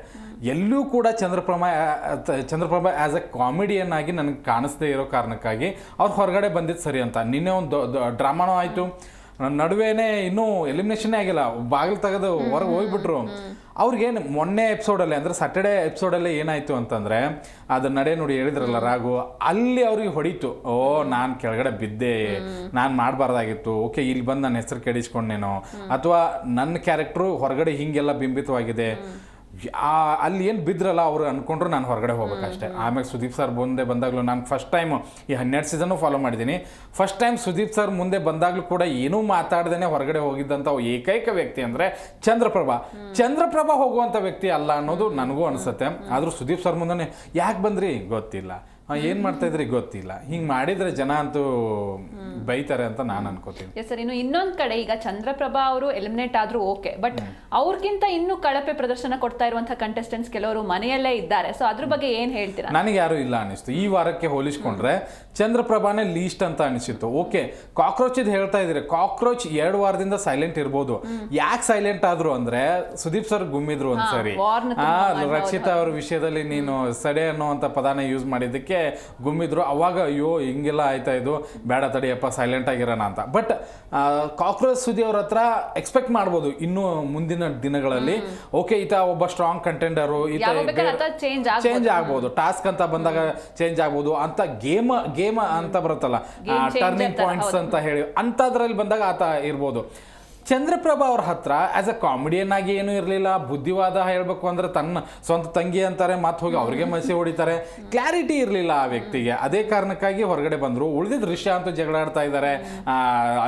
ಎಲ್ಲೂ ಕೂಡ ಚಂದ್ರಪ್ರಭಾ ಆಸ್ ಎ ಕಾಮಿಡಿಯನ್ ಆಗಿ ನನಗೆ ಕಾಣಿಸ್ದೇ ಇರೋ ಕಾರಣಕ್ಕಾಗಿ ಅವ್ರು ಹೊರಗಡೆ ಬಂದಿದ್ದು ಸರಿ ಅಂತ. ನಿನ್ನೆ ಒಂದು ಡ್ರಾಮಾನೂ ಆಯ್ತು, ನಡುವೆನೆ ಇನ್ನೂ ಎಲಿಮಿನೇಷನ್ ಆಗಿಲ್ಲ, ಬಾಗಿಲು ತೆಗೆದು ಹೊರಗೆ ಹೋಗ್ಬಿಟ್ರು. ಅವ್ರಿಗೇನು ಮೊನ್ನೆ ಎಪಿಸೋಡಲ್ಲಿ ಅಂದರೆ ಸ್ಯಾಟರ್ಡೇ ಎಪಿಸೋಡಲ್ಲಿ ಏನಾಯಿತು ಅಂತಂದರೆ, ಅದು ನಡೆ ನೋಡಿ ಹೇಳಿದ್ರಲ್ಲ ರಾಘು, ಅಲ್ಲಿ ಅವ್ರಿಗೆ ಹೊಡಿತು. ನಾನು ಕೆಳಗಡೆ ಬಿದ್ದೆ, ನಾನು ಮಾಡಬಾರ್ದಾಗಿತ್ತು, ಓಕೆ ಇಲ್ಲಿ ಬಂದು ನನ್ನ ಹೆಸರು ಕೆಡಿಸ್ಕೊಂಡೇನೋ, ಅಥವಾ ನನ್ನ ಕ್ಯಾರೆಕ್ಟ್ರು ಹೊರಗಡೆ ಹೀಗೆಲ್ಲ ಬಿಂಬಿತವಾಗಿದೆ, ಅಲ್ಲಿ ಏನು ಬಿದ್ರಲ್ಲ ಅವ್ರು ಅನ್ಕೊಂಡ್ರು ನಾನು ಹೊರಗಡೆ ಹೋಗ್ಬೇಕಷ್ಟೇ. ಆಮೇಲೆ ಸುದೀಪ್ ಸರ್ ಮುಂದೆ ಬಂದಾಗಲೂ ನಾನು ಫಸ್ಟ್ ಟೈಮ್ ಈ 12 ಸೀಸನ್ನು ಫಾಲೋ ಮಾಡಿದ್ದೀನಿ. ಫಸ್ಟ್ ಟೈಮ್ ಸುದೀಪ್ ಸರ್ ಮುಂದೆ ಬಂದಾಗಲೂ ಕೂಡ ಏನೂ ಮಾತಾಡ್ದೇನೆ ಹೊರಗಡೆ ಹೋಗಿದ್ದಂಥ ಏಕೈಕ ವ್ಯಕ್ತಿ ಅಂದರೆ ಚಂದ್ರಪ್ರಭಾ ಹೋಗುವಂಥ ವ್ಯಕ್ತಿ ಅಲ್ಲ ಅನ್ನೋದು ನನಗೂ ಅನಿಸುತ್ತೆ. ಆದರೂ ಸುದೀಪ್ ಸರ್ ಮುಂದೆ ಯಾಕೆ ಬಂದ್ರಿ ಗೊತ್ತಿಲ್ಲ, ಏನ್ ಮಾಡ್ತಾ ಇದ್ರಿ ಗೊತ್ತಿಲ್ಲ. ಹಿಂಗ್ ಮಾಡಿದ್ರೆ ಜನ ಅಂತೂ ಬೈತಾರೆ ಅಂತ ನಾನು ಅನ್ಕೋತೀನಿ. Yes sir. ಇನ್ನೊಂದ್ ಕಡೆ ಈಗ ಚಂದ್ರಪ್ರಭಾ ಅವರು ಎಲಿಮಿನೇಟ್ ಆದ್ರೂ ಓಕೆ, ಬಟ್ ಅವ್ರಿಗಿಂತ ಇನ್ನೂ ಕಳಪೆ ಪ್ರದರ್ಶನ ಕೊಡ್ತಾ ಇರುವಂತಹ ಕಂಟೆಸ್ಟೆಂಟ್ಸ್ ಕೆಲವರು ಮನೆಯಲ್ಲೇ ಇದ್ದಾರೆ. ಸೊ ಅದ್ರ ಬಗ್ಗೆ ಏನ್ ಹೇಳ್ತೀರಾ? ನನಗೆ ಯಾರು ಇಲ್ಲ ಅನಿಸ್ತು. ಈ ವಾರಕ್ಕೆ ಹೋಲಿಸ್ಕೊಂಡ್ರೆ ಚಂದ್ರಪ್ರಭಾನೇ ಲೀಸ್ಟ್ ಅಂತ ಅನಿಸಿತ್ತು. ಓಕೆ, ಕಾಕ್ರೋಚ್ ಇದು ಹೇಳ್ತಾ ಇದ್ರಿ, ಕಾಕ್ರೋಚ್ 2 ವಾರದಿಂದ ಸೈಲೆಂಟ್ ಇರ್ಬೋದು. ಯಾಕೆ ಸೈಲೆಂಟ್ ಆದ್ರು ಅಂದ್ರೆ ಸುದೀಪ್ ಸರ್ ಗುಮ್ಮಿದ್ರು ಒಂದ್ಸರಿ. ರಕ್ಷಿತಾ ಅವ್ರ ವಿಷಯದಲ್ಲಿ ನೀನು ಸಡೆ ಅನ್ನುವಂತ ಪದಾನ ಯೂಸ್ ಮಾಡಿದ್ದಕ್ಕೆ ಗುಮ್ಮಿದ್ರು. ಅವಾಗ ಅಯ್ಯೋ ಹಿಂಗೆಲ್ಲ ಆಯ್ತಾ ಇದು, ಬೇಡ ತಡಿಯಪ್ಪ ಸೈಲೆಂಟ್ ಆಗಿರೋಣ ಅಂತ. ಬಟ್ ಕಾಕ್ರೋಚ್ ಸುದಿ ಅವ್ರ ಹತ್ರ ಎಕ್ಸ್ಪೆಕ್ಟ್ ಮಾಡ್ಬೋದು ಇನ್ನು ಮುಂದಿನ ದಿನಗಳಲ್ಲಿ. ಓಕೆ, ಈತ ಒಬ್ಬ ಸ್ಟ್ರಾಂಗ್ ಕಂಟೆಂಡರು, ಈತ ಚೇಂಜ್ ಆಗ್ಬೋದು, ಟಾಸ್ಕ್ ಅಂತ ಬಂದಾಗ ಚೇಂಜ್ ಆಗ್ಬೋದು ಅಂತ, ಗೇಮ್ ಅಂತ ಬರುತ್ತಲ್ಲ, ಟರ್ನಿಂಗ್ ಪಾಯಿಂಟ್ಸ್ ಅಂತ ಹೇಳಿ ಅಂಥದ್ರಲ್ಲಿ ಬಂದಾಗ ಆತ ಇರ್ಬೋದು. ಚಂದ್ರಪ್ರಭಾ ಅವ್ರ ಹತ್ರ ಆಸ್ ಅ ಕಾಮಿಡಿಯನ್ ಆಗಿ ಏನೂ ಇರಲಿಲ್ಲ. ಬುದ್ಧಿವಾದ ಹೇಳ್ಬೇಕು ಅಂದ್ರೆ ತನ್ನ ಸ್ವಂತ ತಂಗಿ ಅಂತಾರೆ, ಮತ್ತೆ ಹೋಗಿ ಅವ್ರಿಗೆ ಮಸಿ ಹೊಡಿತಾರೆ. ಕ್ಲಾರಿಟಿ ಇರಲಿಲ್ಲ ಆ ವ್ಯಕ್ತಿಗೆ. ಅದೇ ಕಾರಣಕ್ಕಾಗಿ ಹೊರಗಡೆ ಬಂದರು. ಉಳಿದಿದ್ದ ರಿಷಾ ಅಂತೂ ಜಗಳಾಡ್ತಾ ಇದ್ದಾರೆ.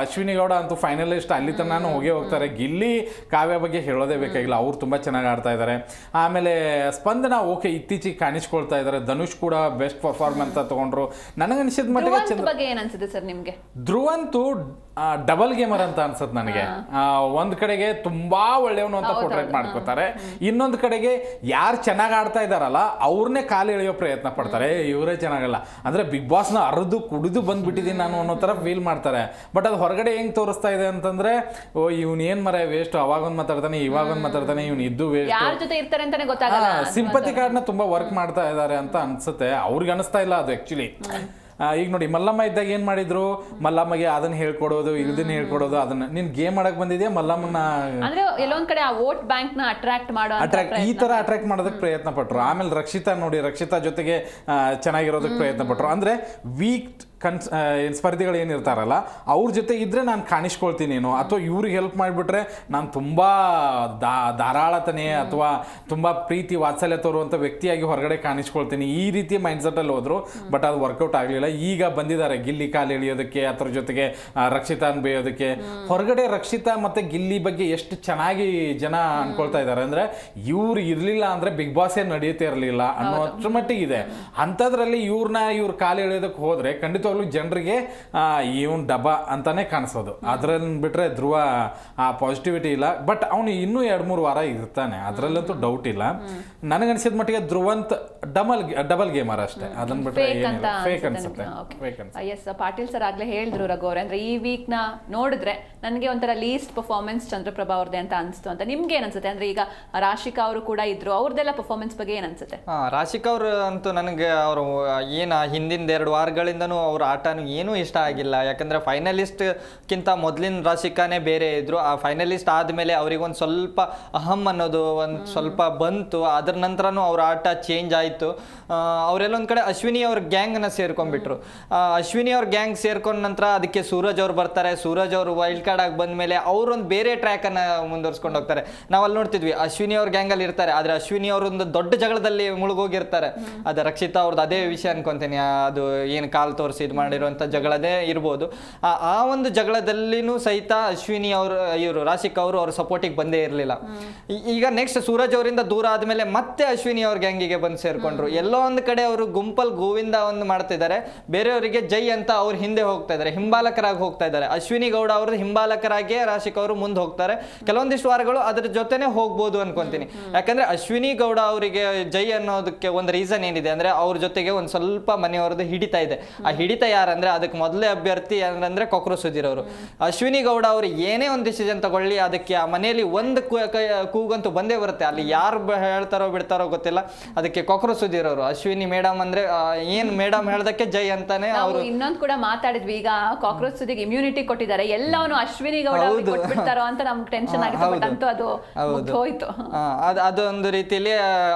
ಅಶ್ವಿನಿ ಗೌಡ ಅಂತೂ ಫೈನಲಿಸ್ಟ್, ಅಲ್ಲಿ ತನಕ ಹೋಗ್ತಾರೆ. ಗಿಲ್ಲಿ ಕಾವ್ಯ ಬಗ್ಗೆ ಹೇಳೋದೇ ಬೇಕಾಗಿಲ್ಲ, ಅವ್ರು ತುಂಬ ಚೆನ್ನಾಗಿ ಆಡ್ತಾ ಇದ್ದಾರೆ. ಆಮೇಲೆ ಸ್ಪಂದನ ಓಕೆ ಇತ್ತೀಚೆಗೆ ಕಾಣಿಸ್ಕೊಳ್ತಾ ಇದ್ದಾರೆ. ಧನುಷ್ ಕೂಡ ಬೆಸ್ಟ್ ಪರ್ಫಾರ್ಮೆನ್ಸ್ ಅಂತ ತಗೊಂಡ್ರು. ನನಗನ್ಸಿದ ಮಟ್ಟಿಗೆ ಧ್ರುವಂತೂ ಡಬಲ್ ಗೇಮರ್ ಅಂತ ಅನ್ಸತ್ ನನಗೆ. ಒಂದ್ ಕಡೆಗೆ ತುಂಬಾ ಒಳ್ಳೆಯವನು ಅಂತ ಪೋರ್ಟ್ರೇಟ್ ಮಾಡ್ಕೋತಾರೆ, ಇನ್ನೊಂದ್ ಕಡೆಗೆ ಯಾರು ಚೆನ್ನಾಗಿ ಆಡ್ತಾ ಇದಾರಲ್ಲ ಅವ್ರನ್ನೇ ಕಾಲು ಎಳೆಯೋ ಪ್ರಯತ್ನ ಪಡ್ತಾರೆ. ಇವರೇ ಚೆನ್ನಾಗಲ್ಲ ಅಂದ್ರೆ ಬಿಗ್ ಬಾಸ್ನ ಅರ್ದು ಕುಡಿದು ಬಂದ್ಬಿಟ್ಟಿದ್ದೀನಿ ನಾನು ಅನ್ನೋ ತರ ಫೀಲ್ ಮಾಡ್ತಾರೆ. ಬಟ್ ಅದು ಹೊರಗಡೆ ಹೆಂಗ್ ತೋರಿಸ್ತಾ ಇದೆ ಅಂತಂದ್ರೆ, ಓ ಇವ್ನು ಏನ್ ಮರ ವೇಸ್ಟ್, ಅವಾಗೊಂದ್ ಮಾತಾಡ್ತಾನೆ ಇವಾಗೊಂದ್ ಮಾತಾಡ್ತಾನೆ, ಇವ್ನು ಇದ್ದು ವೇಸ್ಟ್. ಸಿಂಪತಿ ಕಾರ್ಡ್ನ ತುಂಬಾ ವರ್ಕ್ ಮಾಡ್ತಾ ಇದ್ದಾರೆ ಅಂತ ಅನ್ಸುತ್ತೆ. ಅವ್ರಿಗೆ ಅನಿಸ್ತಾ ಇಲ್ಲ ಅದು ಆಕ್ಚುಲಿ. ಈಗ ನೋಡಿ ಮಲ್ಲಮ್ಮ ಇದ್ದಾಗ ಏನ್ ಮಾಡಿದ್ರು, ಮಲ್ಲಮ್ಮಗೆ ಅದನ್ನ ಹೇಳ್ಕೊಡೋದು ಇದನ್ನ ಹೇಳ್ಕೊಡೋದು, ಅದನ್ನ ನೀನ್ ಗೇಮ್ ಆಡಕ್ ಬಂದಿದ್ಯಾ ಮಲ್ಲಮ್ಮನ ಅಂದ್ರೆ ಎಲ್ಲೊಂದ್ ಕಡೆ ಆ ವೋಟ್ ಬ್ಯಾಂಕ್ ನ ಅಟ್ರಾಕ್ಟ್ ಈ ತರ ಅಟ್ರಾಕ್ಟ್ ಮಾಡೋದಕ್ಕೆ ಪ್ರಯತ್ನ ಪಟ್ರು. ಆಮೇಲೆ ರಕ್ಷಿತಾ ನೋಡಿ, ರಕ್ಷಿತಾ ಜೊತೆಗೆ ಚೆನ್ನಾಗಿರೋದಕ್ಕೆ ಪ್ರಯತ್ನ ಪಟ್ರು. ಅಂದ್ರೆ ವೀಕ್ ಸ್ಪರ್ಧಿಗಳು ಏನಿರ್ತಾರಲ್ಲ ಅವ್ರ ಜೊತೆ ಇದ್ರೆ ನಾನು ಕಾಣಿಸ್ಕೊಳ್ತೀನೇನೋ, ಅಥವಾ ಇವ್ರಿಗೆ ಹೆಲ್ಪ್ ಮಾಡಿಬಿಟ್ರೆ ನಾನು ತುಂಬಾ ಧಾರಾಳತನೆ ಅಥವಾ ತುಂಬಾ ಪ್ರೀತಿ ವಾತ್ಸಲ್ಯ ತೋರುವಂಥ ವ್ಯಕ್ತಿಯಾಗಿ ಹೊರಗಡೆ ಕಾಣಿಸ್ಕೊಳ್ತೀನಿ, ಈ ರೀತಿ ಮೈಂಡ್ಸೆಟ್ಟಲ್ಲಿ ಹೋದ್ರು. ಬಟ್ ಅದು ವರ್ಕೌಟ್ ಆಗಲಿಲ್ಲ. ಈಗ ಬಂದಿದ್ದಾರೆ ಗಿಲ್ಲಿ ಕಾಲು ಎಳಿಯೋದಕ್ಕೆ, ಅದ್ರ ಜೊತೆಗೆ ರಕ್ಷಿತಾನ್ ಬೇಯೋದಕ್ಕೆ. ಹೊರಗಡೆ ರಕ್ಷಿತಾ ಮತ್ತೆ ಗಿಲ್ಲಿ ಬಗ್ಗೆ ಎಷ್ಟು ಚೆನ್ನಾಗಿ ಜನ ಅನ್ಕೊಳ್ತಾ ಇದ್ದಾರೆ ಅಂದ್ರೆ, ಇವ್ರು ಇರ್ಲಿಲ್ಲ ಅಂದ್ರೆ ಬಿಗ್ ಬಾಸೇ ನಡೆಯುತ್ತೇ ಇರಲಿಲ್ಲ ಅನ್ನೋ ಅಷ್ಟ್ರ ಮಟ್ಟಿಗಿದೆ. ಅಂಥದ್ರಲ್ಲಿ ಇವ್ರ ಕಾಲು ಎಳೆಯೋದಕ್ಕೆ ಹೋದ್ರೆ ಖಂಡಿತ ಜನರಿಗೆ ಇವನ್ ಡಬ್ಬ ಅಂತಾನೆ ಕಾಣಿಸೋದು. ಅದ್ರಲ್ಲಿ ಬಿಟ್ರೆ ಧ್ರುವ ಆ ಪಾಸಿಟಿವಿಟಿ ಇಲ್ಲ. ಬಟ್ ಅವನು ಇನ್ನೂ 2-3 ವಾರ ಇರ್ತಾನೆ, ಅದ್ರಲ್ಲಂತೂ ಡೌಟ್ ಇಲ್ಲ. ನನಗನ್ಸಿದ ಮಟ್ಟಿಗೆ ಧ್ರುವಂತ್ ಡಬಲ್ ಗೇಮರ್ ಅಷ್ಟೇ, ಅದನ್ನ ಬಿಟ್ರೆ ಫೇಕ್ ಅನ್ಸುತ್ತೆ. ಎಸ್, ಪಾಟೀಲ್ ಸರ್ ಆಗ್ಲೇ ಹೇಳಿದ್ರು ರಘು ಅವ್ರೆ, ಅಂದ್ರೆ ಈ ವೀಕ್ ನ ನೋಡಿದ್ರೆ ನನಗೆ ಒಂಥರ ಲೀಸ್ಟ್ ಪರ್ಫಾರ್ಮೆನ್ಸ್ ಚಂದ್ರಪ್ರಭಾ ಅವ್ರದ್ದೇ ಅಂತ ಅನ್ಸ್ತು ಅಂತ. ನಿಮ್ಗೆ ಏನ್ ಅನ್ಸುತ್ತೆ? ಅಂದ್ರೆ ಈಗ ರಾಶಿಕಾ ಅವರು ಕೂಡ ಇದ್ರು, ಅವ್ರದ್ದೆಲ್ಲ ಪರ್ಫಾರ್ಮೆನ್ಸ್ ಬಗ್ಗೆ ಏನ್ ಅನ್ಸುತ್ತೆ? ರಾಶಿಕಾ ಅವರು ಅಂತೂ ನನಗೆ ಅವರು ಏನ ಹಿಂದಿನ 2 ವಾರಗಳಿಂದನೂ ಅವ್ರ ಆಟನೂ ಏನೂ ಇಷ್ಟ ಆಗಿಲ್ಲ. ಯಾಕಂದ್ರೆ ಫೈನಲಿಸ್ಟ್ಗಿಂತ ಮೊದಲಿನ ರಾಶಿಕಾನೇ ಬೇರೆ ಇದ್ರು. ಆ ಫೈನಲಿಸ್ಟ್ ಆದಮೇಲೆ ಅವ್ರಿಗೊಂದು ಸ್ವಲ್ಪ ಅಹಂ ಅನ್ನೋದು ಒಂದು ಸ್ವಲ್ಪ ಬಂತು. ಅದ್ರ ನಂತರನೂ ಅವ್ರ ಆಟ ಚೇಂಜ್ ಆಯಿತು. ಅವರೆಲ್ಲೊಂದು ಕಡೆ ಅಶ್ವಿನಿ ಅವ್ರ ಗ್ಯಾಂಗ್ನ ಸೇರ್ಕೊಂಡ್ಬಿಟ್ರು. ಅಶ್ವಿನಿ ಅವ್ರ ಗ್ಯಾಂಗ್ ಸೇರ್ಕೊಂಡ ನಂತರ ಅದಕ್ಕೆ ಸೂರಜ್ ಅವ್ರು ಬರ್ತಾರೆ. ಸೂರಜ್ ಅವರು ವೈಲ್ಡ್ ಕಾರ್ಡ್ ಆಗಿ ಬಂದ ಮೇಲೆ ಅವರೊಂದು ಬೇರೆ ಟ್ರ್ಯಾಕನ್ನು ಮುಂದುವರ್ಸ್ಕೊಂಡು ಹೋಗ್ತಾರೆ. ನಾವಲ್ಲಿ ನೋಡ್ತಿದ್ವಿ ಅಶ್ವಿನಿ ಅವ್ರ ಗ್ಯಾಂಗಲ್ಲಿ ಇರ್ತಾರೆ, ಆದರೆ ಅಶ್ವಿನಿ ಅವರೊಂದು ದೊಡ್ಡ ಜಗಳದಲ್ಲಿ ಮುಳುಗೋಗಿರ್ತಾರೆ. ಅದು ರಕ್ಷಿತಾ ಅವ್ರದ್ದು ಅದೇ ವಿಷಯ ಅನ್ಕೊಂತೀನಿ. ಅದು ಏನು ಕಾಲ್ ತೋರಿಸಿ ಇದು ಮಾಡಿರುವಂಥ ಜಗಳದೇ ಇರ್ಬೋದು. ಆ ಒಂದು ಜಗಳದಲ್ಲಿನೂ ಸಹಿತ ಅಶ್ವಿನಿ ಇವರು ರಾಶಿಕಾ ಅವರು ಅವ್ರ ಸಪೋರ್ಟಿಗೆ ಬಂದೇ ಇರಲಿಲ್ಲ. ಈಗ ನೆಕ್ಸ್ಟ್ ಸೂರಜ್ ಅವರಿಂದ ದೂರ ಆದಮೇಲೆ ಮತ್ತೆ ಅಶ್ವಿನಿ ಅವ್ರ ಗ್ಯಾಂಗಿಗೆ ಬಂದು ಸೇರ್ಕೊಂಡ್ರು. ಎಲ್ಲೋ ಒಂದು ಕಡೆ ಅವರು ಗುಂಪಲ್ ಗೋವಿಂದ ಒಂದು ಮಾಡ್ತಿದ್ದಾರೆ, ಬೇರೆಯವರಿಗೆ ಜೈ ಅಂತ ಅವ್ರು ಹಿಂದೆ ಹೋಗ್ತಾ ಇದ್ದಾರೆ, ಹಿಂಬಾಲಕರಾಗಿ ಹೋಗ್ತಾ ಇದ್ದಾರೆ. ಅಶ್ವಿನಿ ಗೌಡ ಅವ್ರದ್ದು ಹಿಂಬಾಲಕರಾಗಿಯೇ ರಾಶಿಕಾ ಅವರು ಮುಂದೆ ಹೋಗ್ತಾರೆ. ಕೆಲವೊಂದಿಷ್ಟು ವಾರಗಳು ಅದ್ರ ಜೊತೆನೆ ಹೋಗ್ಬೋದು ಅನ್ಕೊಂತೀನಿ. ಯಾಕಂದ್ರೆ ಅಶ್ವಿನಿ ಗೌಡ ಅವರಿಗೆ ಜೈ ಅನ್ನೋದಕ್ಕೆ ಒಂದು ರೀಸನ್ ಏನಿದೆ ಅಂದ್ರೆ, ಅವ್ರ ಜೊತೆಗೆ ಒಂದು ಸ್ವಲ್ಪ ಮನೆಯವ್ರದ್ದು ಹಿಡಿತಾ ಇದೆ. ಆ ಹಿಡಿತ ಯಾರಂದ್ರೆ ಅದಕ್ಕೆ ಮೊದಲೇ ಅಭ್ಯರ್ಥಿ ಅಂದ್ರೆ ಕೊಕ್ರು ಸುಧೀರ್ ಅವರು. ಅಶ್ವಿನಿ ಗೌಡ ಅವರು ಏನೇ ಒಂದು ಡಿಸಿಷನ್ ತಗೊಳ್ಳಿ, ಅದಕ್ಕೆ ಆ ಮನೆಯಲ್ಲಿ ಒಂದು ಕೂಗಂತೂ ಬಂದೇ ಬರುತ್ತೆ. ಅಲ್ಲಿ ಯಾರು ಹೇಳ್ತಾರೋ ಬಿಡ್ತಾರೋ ಗೊತ್ತಿಲ್ಲ, ಅದಕ್ಕೆ ಕೊಕ್ರು ಸುಧೀರ್ ಅವರು. ಅಶ್ವಿನಿ ಮೇಡಮ್ ಅಂದ್ರೆ ಏನ್ ಮೇಡಮ್ ಹೇಳ್ದಕ್ಕೆ ಜೈ ಅಂತಾನೆ ಅವರು. ಇನ್ನೊಂದು ಕೂಡ ಮಾತಾಡಿದ್ವಿ, ಈಗ ಕಾಕ್ರೋಚ್ ಸುದ್ದಿಗೆ ಇಮ್ಯುನಿಟಿ ಕೊಟ್ಟಿದ್ದಾರೆ, ಎಲ್ಲವನು ಅಶ್ವಿನಿ ಗೌಡ ಕೊಟ್ಬಿಡ್ತಾರೋ ಅಂತ ನಮ್ಗೆ ಟೆನ್ಷನ್ ಆಗಿತ್ತು. ಬಟ್ ಅಂತೂ ಅದು ಹೋಯ್ತು. ಅದೊಂದು ರೀತಿಯಲ್ಲಿ